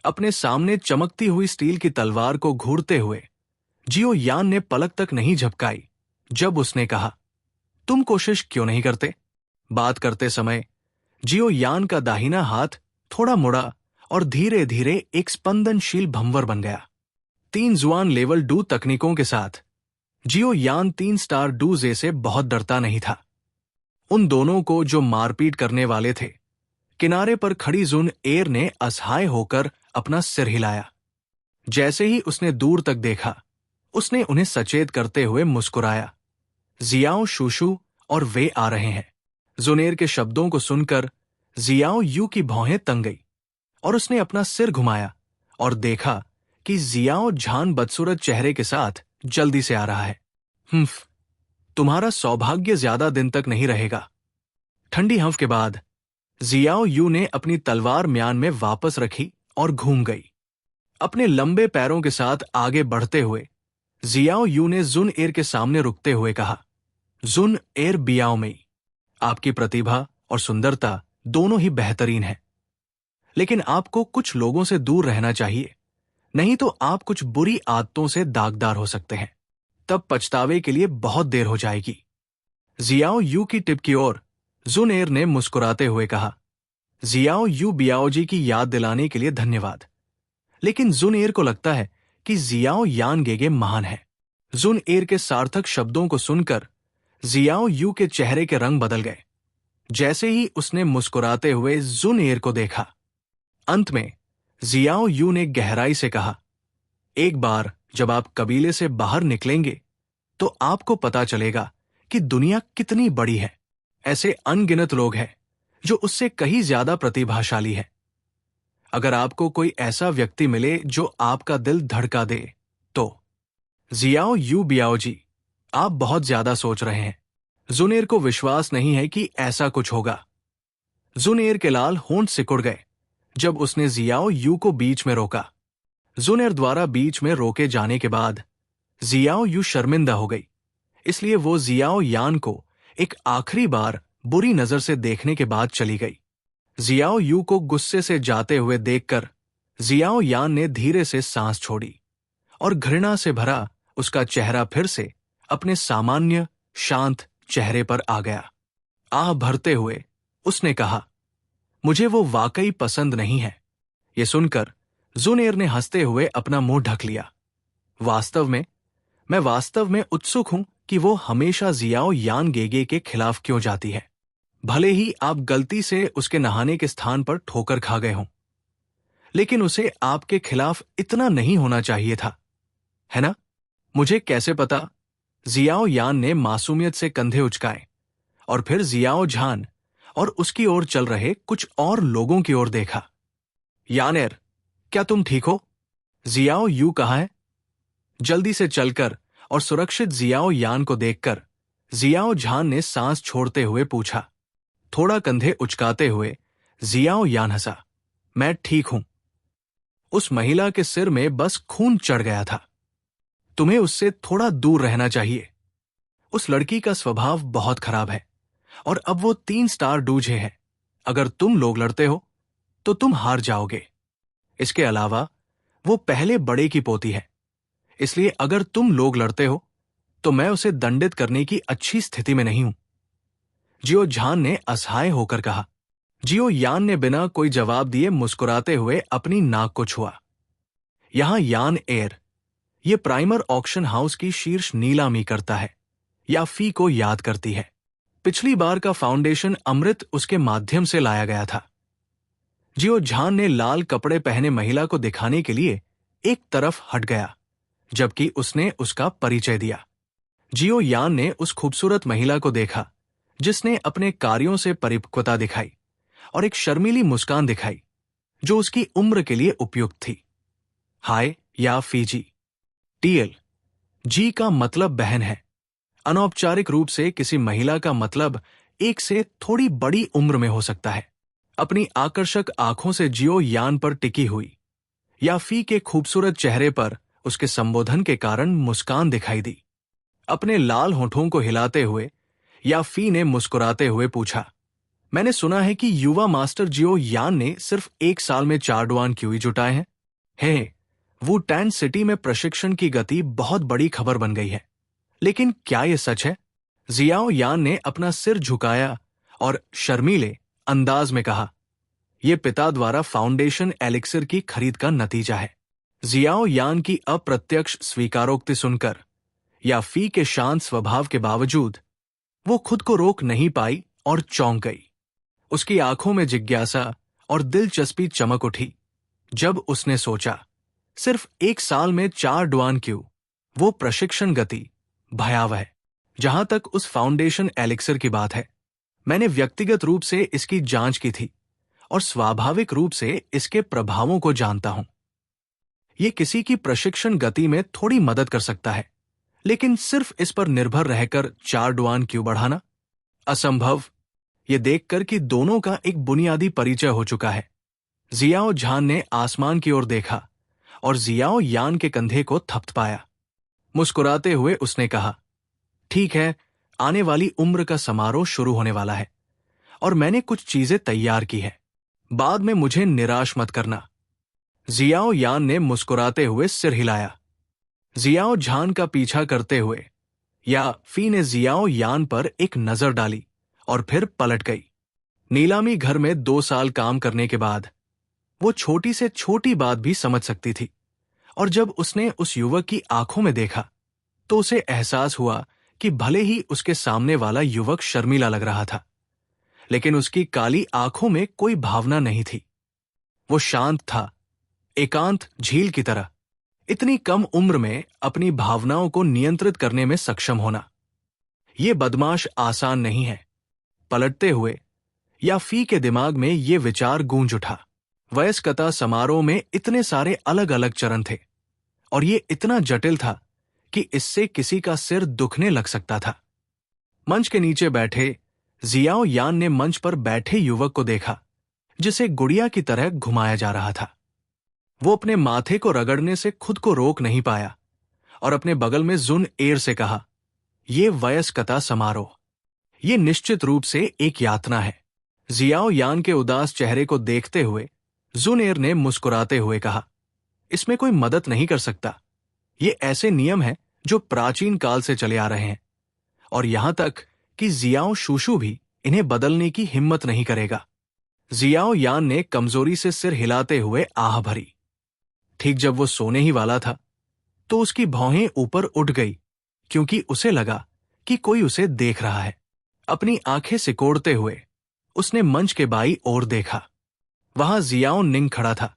अपने सामने चमकती हुई स्टील की तलवार को घूरते हुए जियो यान ने पलक तक नहीं झपकाई जब उसने कहा, तुम कोशिश क्यों नहीं करते? बात करते समय जियो यान का दाहिना हाथ थोड़ा मुड़ा और धीरे धीरे एक स्पंदनशील भंवर बन गया। 3 जुआन लेवल डू तकनीकों के साथ जियो यान 3 स्टार डू जे से बहुत डरता नहीं था। उन दोनों को जो मारपीट करने वाले थे, किनारे पर खड़ी जुन एर ने असहाय होकर अपना सिर हिलाया। जैसे ही उसने दूर तक देखा, उसने उन्हें सचेत करते हुए मुस्कुराया। जियाओ शूशू और वे आ रहे हैं। जुनेर के शब्दों को सुनकर जियाओ यू की भौहें तंग गई और उसने अपना सिर घुमाया और देखा कि जियाओ झान बदसूरत चेहरे के साथ जल्दी से आ रहा है। तुम्हारा सौभाग्य ज्यादा दिन तक नहीं रहेगा। ठंडी हंफ के बाद जियाओ यू ने अपनी तलवार म्यान में वापस रखी और घूम गई। अपने लंबे पैरों के साथ आगे बढ़ते हुए जियाओ यू ने जुन एर के सामने रुकते हुए कहा, जुन एर बियाओ मई, आपकी प्रतिभा और सुंदरता दोनों ही बेहतरीन है, लेकिन आपको कुछ लोगों से दूर रहना चाहिए, नहीं तो आप कुछ बुरी आदतों से दागदार हो सकते हैं। तब पछतावे के लिए बहुत देर हो जाएगी। जियाओ यू की टिप की ओर जुन एर ने मुस्कुराते हुए कहा, जियाओ यू बियाओ जी की याद दिलाने के लिए धन्यवाद, लेकिन जुन एर को लगता है कि जियाओ यान गेगे महान है। जुन एर के सार्थक शब्दों को सुनकर जियाओ यू के चेहरे के रंग बदल गए। जैसे ही उसने मुस्कुराते हुए जुन एर को देखा, अंत में जियाओ यू ने गहराई से कहा, एक बार जब आप कबीले से बाहर निकलेंगे तो आपको पता चलेगा कि दुनिया कितनी बड़ी है। ऐसे अनगिनत लोग हैं जो उससे कहीं ज्यादा प्रतिभाशाली है। अगर आपको कोई ऐसा व्यक्ति मिले जो आपका दिल धड़का दे तो। जियाओ यू बियाओ जी, आप बहुत ज्यादा सोच रहे हैं। जुनेर को विश्वास नहीं है कि ऐसा कुछ होगा। जुनेर के लाल होंठ सिकुड़ गए जब उसने जियाओ यू को बीच में रोका। जुनेर द्वारा बीच में रोके जाने के बाद जियाओ यू शर्मिंदा हो गई, इसलिए वो जियाओ यान को एक आखिरी बार बुरी नजर से देखने के बाद चली गई। जियाओ यू को गुस्से से जाते हुए देखकर जियाओ यान ने धीरे से सांस छोड़ी और घृणा से भरा उसका चेहरा फिर से अपने सामान्य शांत चेहरे पर आ गया। आह भरते हुए उसने कहा, मुझे वो वाकई पसंद नहीं है। ये सुनकर जुनेर ने हंसते हुए अपना मुंह ढक लिया। मैं वास्तव में उत्सुक हूं कि वो हमेशा जियाओ यान गेगे के खिलाफ क्यों जाती है, भले ही आप गलती से उसके नहाने के स्थान पर ठोकर खा गए हों। लेकिन उसे आपके खिलाफ इतना नहीं होना चाहिए था, है ना? मुझे कैसे पता? जियाओ यान ने मासूमियत से कंधे उचकाए और फिर जियाओ झान और उसकी ओर चल रहे कुछ और लोगों की ओर देखा। यानेर, क्या तुम ठीक हो? जियाओ यू कहाँ है? जल्दी से चलकर और सुरक्षित जियाओ यान को देखकर जियाओ झान ने सांस छोड़ते हुए पूछा। थोड़ा कंधे उचकाते हुए जियाओ यान हंसा, मैं ठीक हूं। उस महिला के सिर में बस खून चढ़ गया था। तुम्हें उससे थोड़ा दूर रहना चाहिए। उस लड़की का स्वभाव बहुत खराब है और अब वो 3 स्टार डूझे है। अगर तुम लोग लड़ते हो तो तुम हार जाओगे। इसके अलावा वो पहले बड़े की पोती है, इसलिए अगर तुम लोग लड़ते हो तो मैं उसे दंडित करने की अच्छी स्थिति में नहीं हूं। जियो झान ने असहाय होकर कहा। जियो यान ने बिना कोई जवाब दिए मुस्कुराते हुए अपनी नाक को छुआ। यहां यान एर ये प्राइमर ऑक्शन हाउस की शीर्ष नीलामी करता है या फी को याद करती है। पिछली बार का फाउंडेशन अमृत उसके माध्यम से लाया गया था। जियो झान ने लाल कपड़े पहने महिला को दिखाने के लिए एक तरफ हट गया, जबकि उसने उसका परिचय दिया। जियो यान ने उस खूबसूरत महिला को देखा जिसने अपने कार्यों से परिपक्वता दिखाई और एक शर्मीली मुस्कान दिखाई जो उसकी उम्र के लिए उपयुक्त थी। हाय या फीजी। टीएल जी का मतलब बहन है। अनौपचारिक रूप से किसी महिला का मतलब एक से थोड़ी बड़ी उम्र में हो सकता है। अपनी आकर्षक आंखों से जियो यान पर टिकी हुई या फी के खूबसूरत चेहरे पर उसके संबोधन के कारण मुस्कान दिखाई दी। अपने लाल होठों को हिलाते हुए या फी ने मुस्कुराते हुए पूछा, मैंने सुना है कि युवा मास्टर जियो यान ने सिर्फ 1 साल में 4 डुआन क्यूई जुटाए हैं। हे, वू टैन सिटी में प्रशिक्षण की गति बहुत बड़ी खबर बन गई है, लेकिन क्या यह सच है? जियाओ यान ने अपना सिर झुकाया और शर्मीले अंदाज में कहा, यह पिता द्वारा फाउंडेशन एलिक्सिर की खरीद का नतीजा है। जियाओ यान की अप्रत्यक्ष स्वीकारोक्ति सुनकर या फी के शांत स्वभाव के बावजूद वो खुद को रोक नहीं पाई और चौंक गई। उसकी आंखों में जिज्ञासा और दिलचस्पी चमक उठी जब उसने सोचा, सिर्फ 1 साल में 4 डुआन क्यों? वो प्रशिक्षण गति भयावह है। जहां तक उस फाउंडेशन एलिक्सर की बात है, मैंने व्यक्तिगत रूप से इसकी जांच की थी और स्वाभाविक रूप से इसके प्रभावों को जानता हूं। ये किसी की प्रशिक्षण गति में थोड़ी मदद कर सकता है, लेकिन सिर्फ इस पर निर्भर रहकर 4 डुआन क्यों बढ़ाना? असंभव। ये देखकर कि दोनों का एक बुनियादी परिचय हो चुका है। जियाओ झान ने आसमान की ओर देखा और जियाओ यान के कंधे को थपथपाया। मुस्कुराते हुए उसने कहा, ठीक है, आने वाली उम्र का समारोह शुरू होने वाला है और मैंने कुछ चीजें तैयार की है। बाद में मुझे निराश मत करना। जियाओ यान ने मुस्कुराते हुए सिर हिलाया। जियाओ झान का पीछा करते हुए या फी ने जियाओ यान पर एक नजर डाली और फिर पलट गई। नीलामी घर में 2 साल काम करने के बाद वो छोटी से छोटी बात भी समझ सकती थी, और जब उसने उस युवक की आंखों में देखा तो उसे एहसास हुआ कि भले ही उसके सामने वाला युवक शर्मीला लग रहा था, लेकिन उसकी काली आंखों में कोई भावना नहीं थी। वो शांत था, एकांत झील की तरह। इतनी कम उम्र में अपनी भावनाओं को नियंत्रित करने में सक्षम होना, ये बदमाश आसान नहीं है। पलटते हुए या फी के दिमाग में ये विचार गूंज उठा, वयस्कता समारोह में इतने सारे अलग अलग चरण थे और ये इतना जटिल था कि इससे किसी का सिर दुखने लग सकता था। मंच के नीचे बैठे जियाओ यान ने मंच पर बैठे युवक को देखा जिसे गुड़िया की तरह घुमाया जा रहा था। वो अपने माथे को रगड़ने से खुद को रोक नहीं पाया और अपने बगल में जुन एर से कहा, ये वयस्कता समारोह, ये निश्चित रूप से एक यातना है। जियाओ यान के उदास चेहरे को देखते हुए जुन एर ने मुस्कुराते हुए कहा, इसमें कोई मदद नहीं कर सकता। ये ऐसे नियम हैं जो प्राचीन काल से चले आ रहे हैं और यहां तक कि जियाओ शूशु भी इन्हें बदलने की हिम्मत नहीं करेगा। जियाओ यान ने कमजोरी से सिर हिलाते हुए आह भरी। ठीक जब वो सोने ही वाला था तो उसकी भौहें ऊपर उठ गई, क्योंकि उसे लगा कि कोई उसे देख रहा है। अपनी आंखें सिकोड़ते हुए उसने मंच के बाई ओर देखा। वहां जियाओ निंग खड़ा था,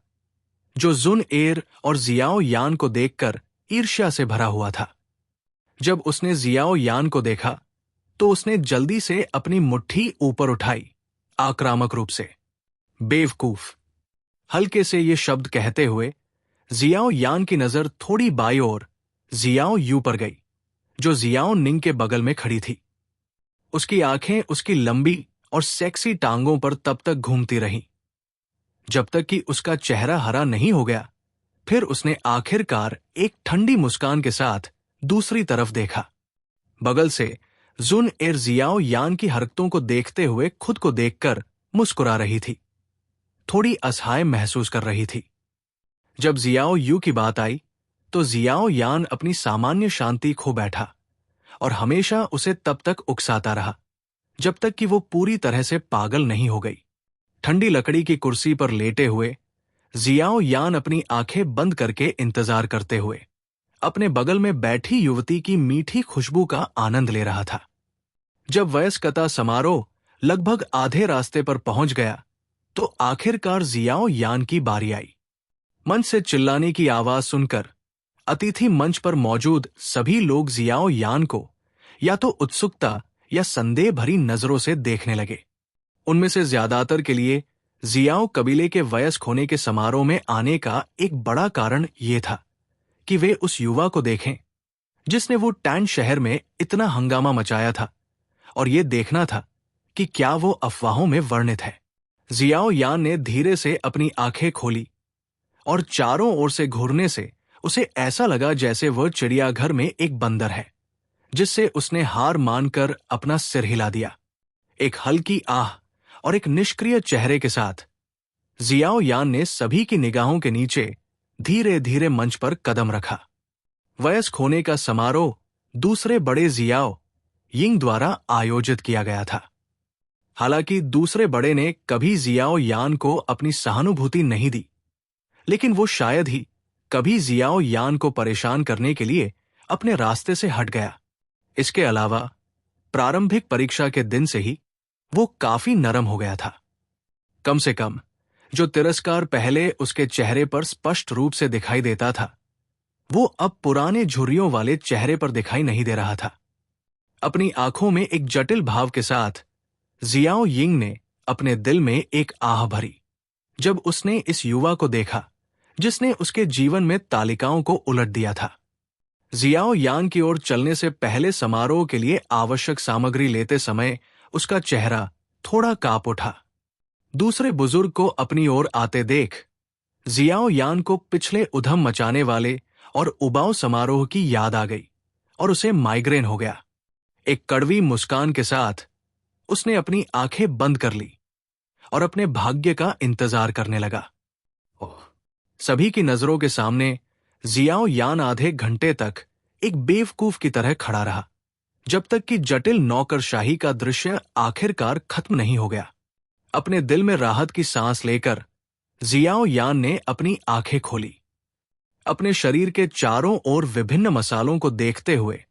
जो जुन एर और जियाओ यान को देखकर ईर्ष्या से भरा हुआ था। जब उसने जियाओ यान को देखा तो उसने जल्दी से अपनी मुट्ठी ऊपर उठाई, आक्रामक रूप से। बेवकूफ। हल्के से ये शब्द कहते हुए जियाओ यान की नजर थोड़ी बाई ओर जियाओ यू पर गई, जो जियाओ निंग के बगल में खड़ी थी। उसकी आंखें उसकी लंबी और सेक्सी टांगों पर तब तक घूमती रहीं जब तक कि उसका चेहरा हरा नहीं हो गया। फिर उसने आखिरकार एक ठंडी मुस्कान के साथ दूसरी तरफ देखा। बगल से जुन एर जियाओ यान की हरकतों को देखते हुए खुद को देखकर मुस्कुरा रही थी, थोड़ी असहाय महसूस कर रही थी। जब जियाओ यू की बात आई तो जियाओ यान अपनी सामान्य शांति खो बैठा और हमेशा उसे तब तक उकसाता रहा जब तक कि वो पूरी तरह से पागल नहीं हो गई। ठंडी लकड़ी की कुर्सी पर लेटे हुए जियाओ यान अपनी आंखें बंद करके इंतजार करते हुए अपने बगल में बैठी युवती की मीठी खुशबू का आनंद ले रहा था। जब वयस्कता समारोह लगभग आधे रास्ते पर पहुंच गया तो आखिरकार जियाओ यान की बारी आई। मंच से चिल्लाने की आवाज सुनकर अतिथि मंच पर मौजूद सभी लोग जियाओ यान को या तो उत्सुकता या संदेह भरी नजरों से देखने लगे। उनमें से ज्यादातर के लिए जियाओ कबीले के वयस्क होने के समारोह में आने का एक बड़ा कारण ये था कि वे उस युवा को देखें जिसने वो टैन शहर में इतना हंगामा मचाया था, और ये देखना था कि क्या वो अफवाहों में वर्णित है। जियाओ यान ने धीरे से अपनी आंखें खोली और चारों ओर से घूरने से उसे ऐसा लगा जैसे वह चिड़ियाघर में एक बंदर है, जिससे उसने हार मानकर अपना सिर हिला दिया। एक हल्की आह और एक निष्क्रिय चेहरे के साथ जियाओ यान ने सभी की निगाहों के नीचे धीरे धीरे मंच पर कदम रखा। वयस्क होने का समारोह दूसरे बड़े जियाओ यिंग द्वारा आयोजित किया गया था। हालांकि दूसरे बड़े ने कभी जियाओ यान को अपनी सहानुभूति नहीं दी, लेकिन वो शायद ही कभी जियाओ यान को परेशान करने के लिए अपने रास्ते से हट गया। इसके अलावा प्रारंभिक परीक्षा के दिन से ही वो काफी नरम हो गया था। कम से कम जो तिरस्कार पहले उसके चेहरे पर स्पष्ट रूप से दिखाई देता था, वो अब पुराने झुर्रियों वाले चेहरे पर दिखाई नहीं दे रहा था। अपनी आंखों में एक जटिल भाव के साथ जियाओ यिंग ने अपने दिल में एक आह भरी जब उसने इस युवा को देखा जिसने उसके जीवन में तालिकाओं को उलट दिया था। जियाओ यान की ओर चलने से पहले समारोह के लिए आवश्यक सामग्री लेते समय उसका चेहरा थोड़ा कांप उठा। दूसरे बुजुर्ग को अपनी ओर आते देख जियाओ यान को पिछले उधम मचाने वाले और उबाऊ समारोह की याद आ गई और उसे माइग्रेन हो गया। एक कड़वी मुस्कान के साथ उसने अपनी आंखें बंद कर ली और अपने भाग्य का इंतजार करने लगा। सभी की नजरों के सामने जियाओ यान आधे घंटे तक एक बेवकूफ की तरह खड़ा रहा, जब तक कि जटिल नौकरशाही का दृश्य आखिरकार खत्म नहीं हो गया। अपने दिल में राहत की सांस लेकर जियाओ यान ने अपनी आंखें खोली। अपने शरीर के चारों ओर विभिन्न मसालों को देखते हुए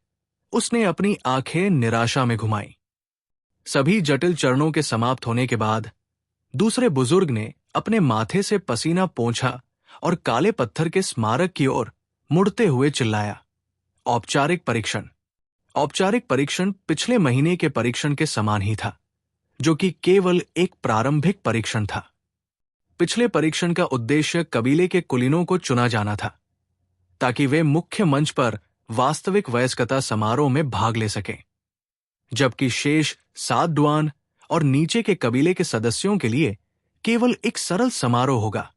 उसने अपनी आंखें निराशा में घुमाई। सभी जटिल चरणों के समाप्त होने के बाद दूसरे बुजुर्ग ने अपने माथे से पसीना पोंछा और काले पत्थर के स्मारक की ओर मुड़ते हुए चिल्लाया, औपचारिक परीक्षण। औपचारिक परीक्षण पिछले महीने के परीक्षण के समान ही था, जो कि केवल एक प्रारंभिक परीक्षण था। पिछले परीक्षण का उद्देश्य कबीले के कुलीनों को चुना जाना था, ताकि वे मुख्य मंच पर वास्तविक वयस्कता समारोह में भाग ले सकें, जबकि शेष 7 डुआन और नीचे के कबीले के सदस्यों के लिए केवल एक सरल समारोह होगा,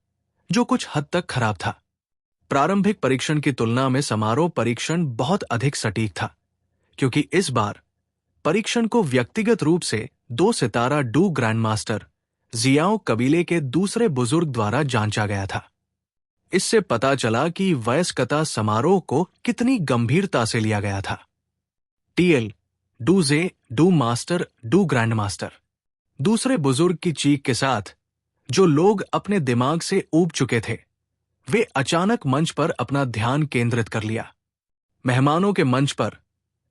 जो कुछ हद तक खराब था। प्रारंभिक परीक्षण की तुलना में समारोह परीक्षण बहुत अधिक सटीक था, क्योंकि इस बार परीक्षण को व्यक्तिगत रूप से 2 सितारा डू ग्रैंडमास्टर जियाओ कबीले के दूसरे बुजुर्ग द्वारा जांचा गया था। इससे पता चला कि वयस्कता समारोह को कितनी गंभीरता से लिया गया था। TL, do J, do master, do grand master. दूसरे बुजुर्ग की चीख के साथ जो लोग अपने दिमाग से ऊब चुके थे, वे अचानक मंच पर अपना ध्यान केंद्रित कर लिया। मेहमानों के मंच पर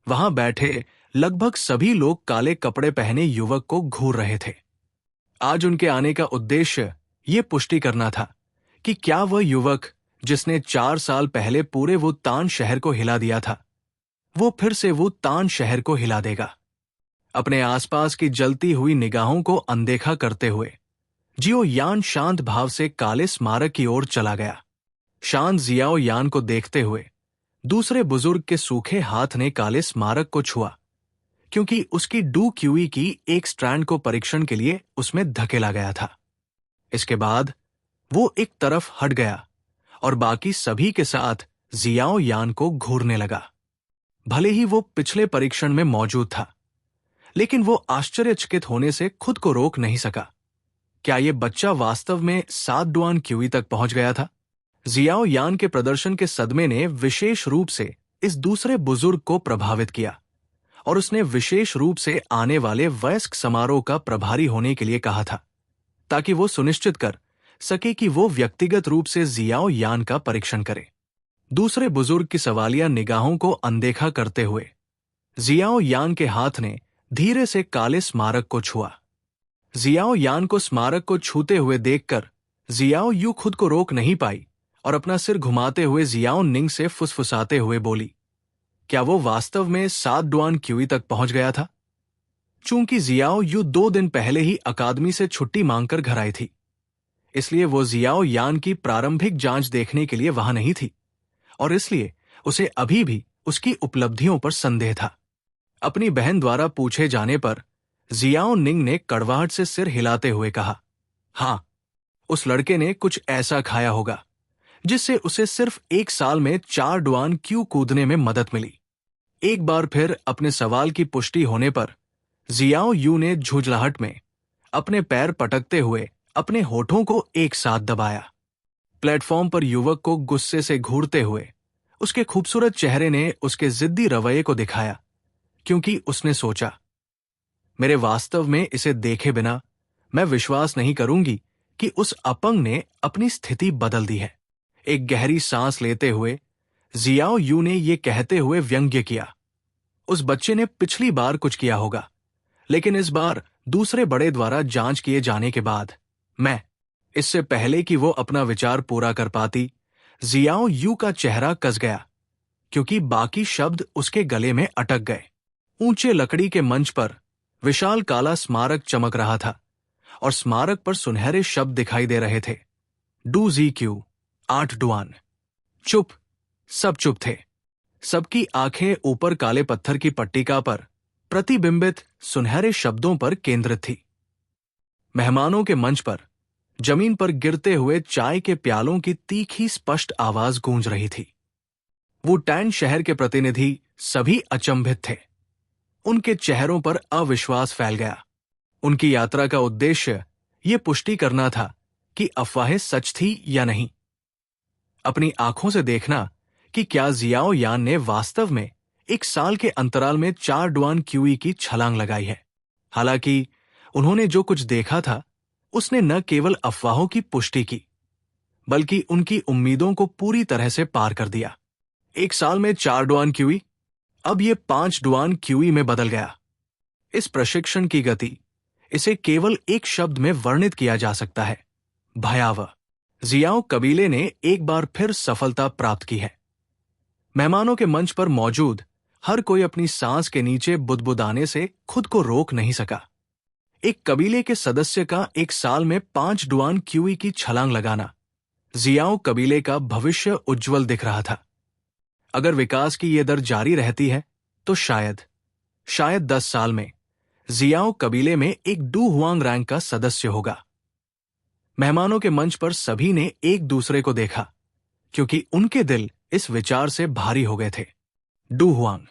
वहां बैठे लगभग सभी लोग काले कपड़े पहने युवक को घूर रहे थे। आज उनके आने का उद्देश्य ये पुष्टि करना था कि क्या वह युवक जिसने 4 साल पहले पूरे वो तान शहर को हिला दिया था, वो फिर से वो तान शहर को हिला देगा। अपने आसपास की जलती हुई निगाहों को अनदेखा करते हुए जियो यान शांत भाव से काले स्मारक की ओर चला गया। शांत जियाओ यान को देखते हुए दूसरे बुजुर्ग के सूखे हाथ ने काले स्मारक को छुआ, क्योंकि उसकी डू क्यूई की एक स्ट्रैंड को परीक्षण के लिए उसमें धकेला गया था। इसके बाद वो एक तरफ हट गया और बाकी सभी के साथ जियाओ यान को घूरने लगा। भले ही वो पिछले परीक्षण में मौजूद था, लेकिन वो आश्चर्यचकित होने से खुद को रोक नहीं सका। क्या ये बच्चा वास्तव में 7 डुआन क्यूई तक पहुंच गया था? जियाओ यान के प्रदर्शन के सदमे ने विशेष रूप से इस दूसरे बुजुर्ग को प्रभावित किया और उसने विशेष रूप से आने वाले वयस्क समारोह का प्रभारी होने के लिए कहा था, ताकि वो सुनिश्चित कर सके कि वो व्यक्तिगत रूप से जियाओ यान का परीक्षण करे। दूसरे बुजुर्ग की सवालिया निगाहों को अनदेखा करते हुए जियाओ यान के हाथ ने धीरे से काले स्मारक को छुआ। जियाओ यान को स्मारक को छूते हुए देखकर जियाओ यू खुद को रोक नहीं पाई और अपना सिर घुमाते हुए जियाओ निंग से फुसफुसाते हुए बोली, क्या वो वास्तव में 7 डुआन क्यूई तक पहुंच गया था? चूंकि जियाओ यू 2 दिन पहले ही अकादमी से छुट्टी मांगकर घर आई थी, इसलिए वो जियाओ यान की प्रारंभिक जांच देखने के लिए वहां नहीं थी और इसलिए उसे अभी भी उसकी उपलब्धियों पर संदेह था। अपनी बहन द्वारा पूछे जाने पर जियाओ निंग ने कड़वाहट से सिर हिलाते हुए कहा, हाँ, उस लड़के ने कुछ ऐसा खाया होगा जिससे उसे सिर्फ 1 साल में 4 डुआन क्यू कूदने में मदद मिली। एक बार फिर अपने सवाल की पुष्टि होने पर जियाओ यू ने झुंझलाहट में अपने पैर पटकते हुए अपने होठों को एक साथ दबाया। प्लेटफॉर्म पर युवक को गुस्से से घूरते हुए उसके खूबसूरत चेहरे ने उसके जिद्दी रवैये को दिखाया, क्योंकि उसने सोचा, मेरे वास्तव में इसे देखे बिना मैं विश्वास नहीं करूंगी कि उस अपंग ने अपनी स्थिति बदल दी है। एक गहरी सांस लेते हुए जियाओ यू ने यह कहते हुए व्यंग्य किया, उस बच्चे ने पिछली बार कुछ किया होगा, लेकिन इस बार दूसरे बड़े द्वारा जांच किए जाने के बाद मैं, इससे पहले कि वो अपना विचार पूरा कर पाती, जियाओ यू का चेहरा कस गया, क्योंकि बाकी शब्द उसके गले में अटक गए। ऊंचे लकड़ी के मंच पर विशाल काला स्मारक चमक रहा था और स्मारक पर सुनहरे शब्द दिखाई दे रहे थे। Do G Q 8 Duan. चुप, सब चुप थे। सबकी आंखें ऊपर काले पत्थर की पट्टिका पर प्रतिबिंबित सुनहरे शब्दों पर केंद्रित थी। मेहमानों के मंच पर जमीन पर गिरते हुए चाय के प्यालों की तीखी स्पष्ट आवाज गूंज रही थी। वो टैन शहर के प्रतिनिधि सभी अचंभित थे। उनके चेहरों पर अविश्वास फैल गया। उनकी यात्रा का उद्देश्य ये पुष्टि करना था कि अफवाहें सच थी या नहीं। अपनी आंखों से देखना कि क्या जियाओ यान ने वास्तव में 1 साल के अंतराल में 4 डुआन क्यूई की छलांग लगाई है। हालांकि उन्होंने जो कुछ देखा था उसने न केवल अफवाहों की पुष्टि की, बल्कि उनकी उम्मीदों को पूरी तरह से पार कर दिया। 1 साल में 4 डुआन क्यूई, अब ये 5 डुआन क्यूई में बदल गया। इस प्रशिक्षण की गति, इसे केवल एक शब्द में वर्णित किया जा सकता है, भयावह। जियाओ कबीले ने एक बार फिर सफलता प्राप्त की है। मेहमानों के मंच पर मौजूद हर कोई अपनी सांस के नीचे बुदबुदाने से खुद को रोक नहीं सका। एक कबीले के सदस्य का 1 साल में 5 डुआन क्यूई की छलांग लगाना जियाओ कबीले का भविष्य उज्जवल दिख रहा था। अगर विकास की यह दर जारी रहती है तो शायद 10 साल में जियाओ कबीले में एक डू हुआंग रैंक का सदस्य होगा। मेहमानों के मंच पर सभी ने एक दूसरे को देखा, क्योंकि उनके दिल इस विचार से भारी हो गए थे। Do Huang.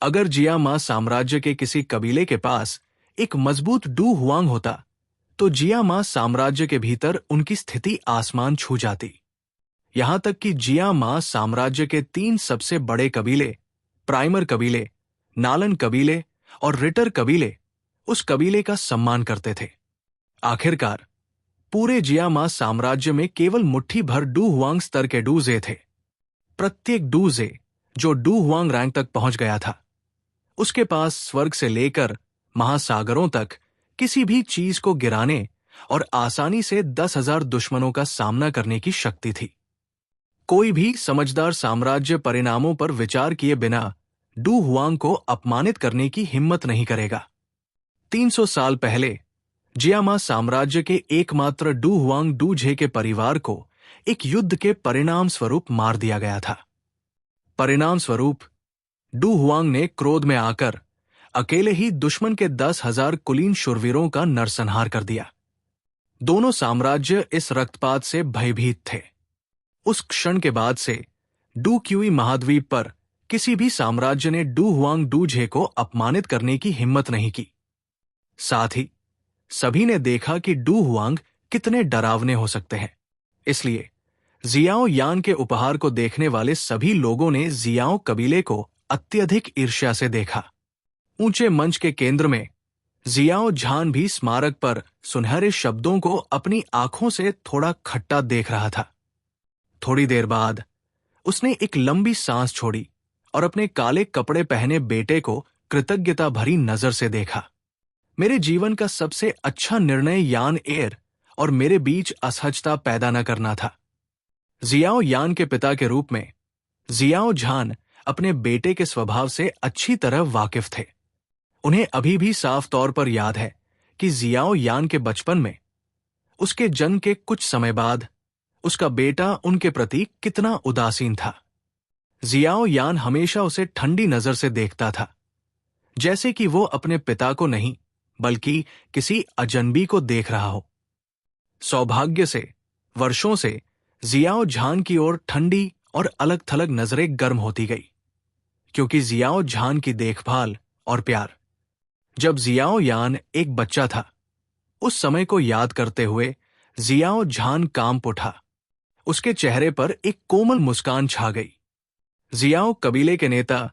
अगर जियामा साम्राज्य के किसी कबीले के पास एक मजबूत डू हुआंग होता तो जियामा साम्राज्य के भीतर उनकी स्थिति आसमान छू जाती। यहां तक कि जियामा साम्राज्य के 3 सबसे बड़े कबीले, प्राइमर कबीले, नालन कबीले और रिटर कबीले, उस कबीले का सम्मान करते थे। आखिरकार पूरे जियामा साम्राज्य में केवल मुट्ठी भर डू हुआंग स्तर के डूजे थे। प्रत्येक डूजे जो डू हुआंग रैंक तक पहुंच गया था, उसके पास स्वर्ग से लेकर महासागरों तक किसी भी चीज को गिराने और आसानी से 10,000 दुश्मनों का सामना करने की शक्ति थी। कोई भी समझदार साम्राज्य परिणामों पर विचार किए बिना डू हुआंग को अपमानित करने की हिम्मत नहीं करेगा। 300 साल पहले जियामा साम्राज्य के एकमात्र डू हुआंग डूझे के परिवार को एक युद्ध के परिणाम स्वरूप मार दिया गया था। परिणाम स्वरूप डू हुआंग ने क्रोध में आकर अकेले ही दुश्मन के 10,000 कुलीन शूरवीरों का नरसंहार कर दिया। दोनों साम्राज्य इस रक्तपात से भयभीत थे। उस क्षण के बाद से डू क्यूई महाद्वीप पर किसी भी साम्राज्य ने डू हुआंग डूझे को अपमानित करने की हिम्मत नहीं की। साथ ही सभी ने देखा कि डू हुआंग कितने डरावने हो सकते हैं। इसलिए जियाओ यान के उपहार को देखने वाले सभी लोगों ने जियाओ कबीले को अत्यधिक ईर्ष्या से देखा। ऊंचे मंच के केंद्र में जियाओ झान भी स्मारक पर सुनहरे शब्दों को अपनी आंखों से थोड़ा खट्टा देख रहा था। थोड़ी देर बाद उसने एक लंबी सांस छोड़ी और अपने काले कपड़े पहने बेटे को कृतज्ञता भरी नजर से देखा। मेरे जीवन का सबसे अच्छा निर्णय यान एयर और मेरे बीच असहजता पैदा न करना था। जियाओ यान के पिता के रूप में जियाओ झान अपने बेटे के स्वभाव से अच्छी तरह वाकिफ थे। उन्हें अभी भी साफ तौर पर याद है कि जियाओ यान के बचपन में, उसके जन्म के कुछ समय बाद, उसका बेटा उनके प्रति कितना उदासीन था। जियाओ यान हमेशा उसे ठंडी नजर से देखता था, जैसे कि वो अपने पिता को नहीं बल्कि किसी अजनबी को देख रहा हो। सौभाग्य से वर्षों से जियाओ झान की ओर ठंडी और अलग थलग नजरें गर्म होती गई, क्योंकि जियाओ झान की देखभाल और प्यार। जब जियाओ यान एक बच्चा था, उस समय को याद करते हुए जियाओ झान कांप उठा। उसके चेहरे पर एक कोमल मुस्कान छा गई। जियाओ कबीले के नेता,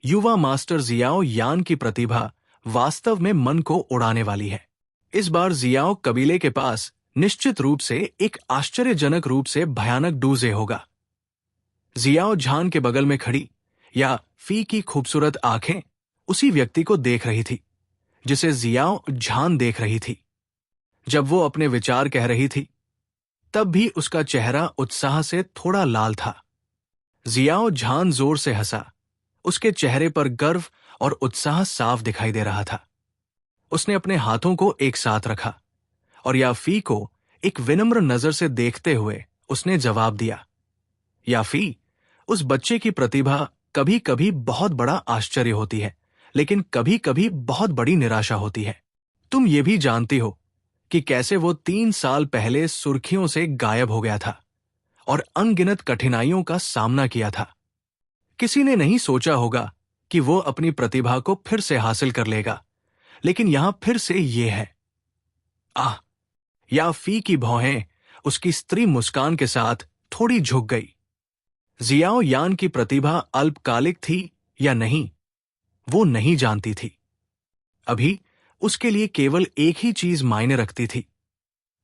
युवा मास्टर जियाओ यान की प्रतिभा वास्तव में मन को उड़ाने वाली है। इस बार जियाओ कबीले के पास निश्चित रूप से एक आश्चर्यजनक रूप से भयानक डूजे होगा। जियाओ झान के बगल में खड़ी या फी की खूबसूरत आंखें उसी व्यक्ति को देख रही थी जिसे जियाओ झान देख रही थी। जब वो अपने विचार कह रही थी, तब भी उसका चेहरा उत्साह से थोड़ा लाल था। जियाओ झान जोर से हंसा। उसके चेहरे पर गर्व और उत्साह साफ दिखाई दे रहा था। उसने अपने हाथों को एक साथ रखा और याफी को एक विनम्र नजर से देखते हुए उसने जवाब दिया, याफी, उस बच्चे की प्रतिभा कभी कभी बहुत बड़ा आश्चर्य होती है, लेकिन कभी कभी बहुत बड़ी निराशा होती है। तुम ये भी जानती हो कि कैसे वो 3 साल पहले सुर्खियों से गायब हो गया था और अनगिनत कठिनाइयों का सामना किया था। किसी ने नहीं सोचा होगा कि वो अपनी प्रतिभा को फिर से हासिल कर लेगा, लेकिन यहां फिर से ये है। आह! याफी की भौहें उसकी स्त्री मुस्कान के साथ थोड़ी झुक गई। जियाओ यान की प्रतिभा अल्पकालिक थी या नहीं, वो नहीं जानती थी। अभी उसके लिए केवल एक ही चीज मायने रखती थी।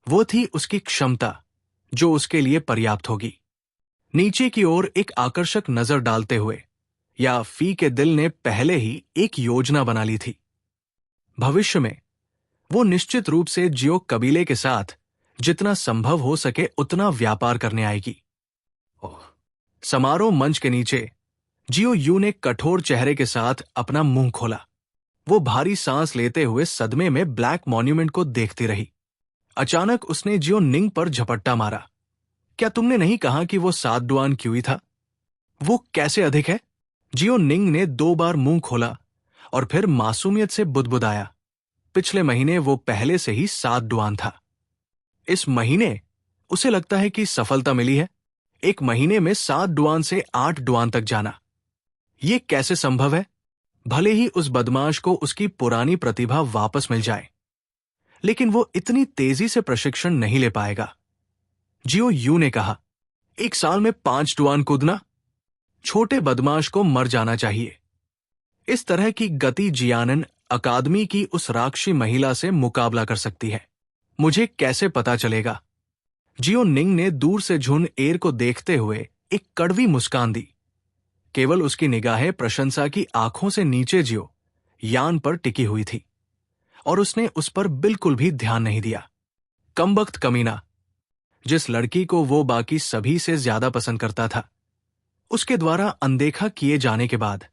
वो थी उसकी क्षमता, जो उसके लिए पर्याप्त होगी। नीचे की ओर एक आकर्षक नजर डालते हुए याफी के दिल ने पहले ही एक योजना बना ली थी। भविष्य में वो निश्चित रूप से जियो कबीले के साथ जितना संभव हो सके उतना व्यापार करने आएगी। समारोह मंच के नीचे जियो यू ने कठोर चेहरे के साथ अपना मुंह खोला। वो भारी सांस लेते हुए सदमे में ब्लैक मॉन्यूमेंट को देखती रही। अचानक उसने जियो निंग पर झपट्टा मारा। क्या तुमने नहीं कहा कि वो 7 डुआन क्यूई था? वो कैसे अधिक है? जियो निंग ने 2 बार मुंह खोला और फिर मासूमियत से बुदबुदाया। पिछले महीने वो पहले से ही 7 डुआन था। इस महीने उसे लगता है कि सफलता मिली है। एक महीने में 7 डुआन से 8 डुआन तक जाना, ये कैसे संभव है? भले ही उस बदमाश को उसकी पुरानी प्रतिभा वापस मिल जाए, लेकिन वो इतनी तेजी से प्रशिक्षण नहीं ले पाएगा। जियो यू ने कहा, 1 साल में 5 डुआन कूदना? छोटे बदमाश को मर जाना चाहिए। इस तरह की गति जियानन अकादमी की उस राक्षसी महिला से मुकाबला कर सकती है। मुझे कैसे पता चलेगा? जियो निंग ने दूर से झुन एर को देखते हुए एक कड़वी मुस्कान दी। केवल उसकी निगाहें प्रशंसा की आंखों से नीचे जियो यान पर टिकी हुई थी और उसने उस पर बिल्कुल भी ध्यान नहीं दिया। कमबख्त कमीना, जिस लड़की को वो बाकी सभी से ज्यादा पसंद करता था, उसके द्वारा अनदेखा किए जाने के बाद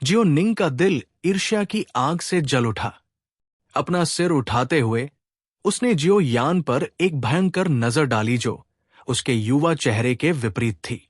जियो निंग का दिल ईर्ष्या की आग से जल उठा। अपना सिर उठाते हुए उसने जियो यान पर एक भयंकर नजर डाली जो उसके युवा चेहरे के विपरीत थी।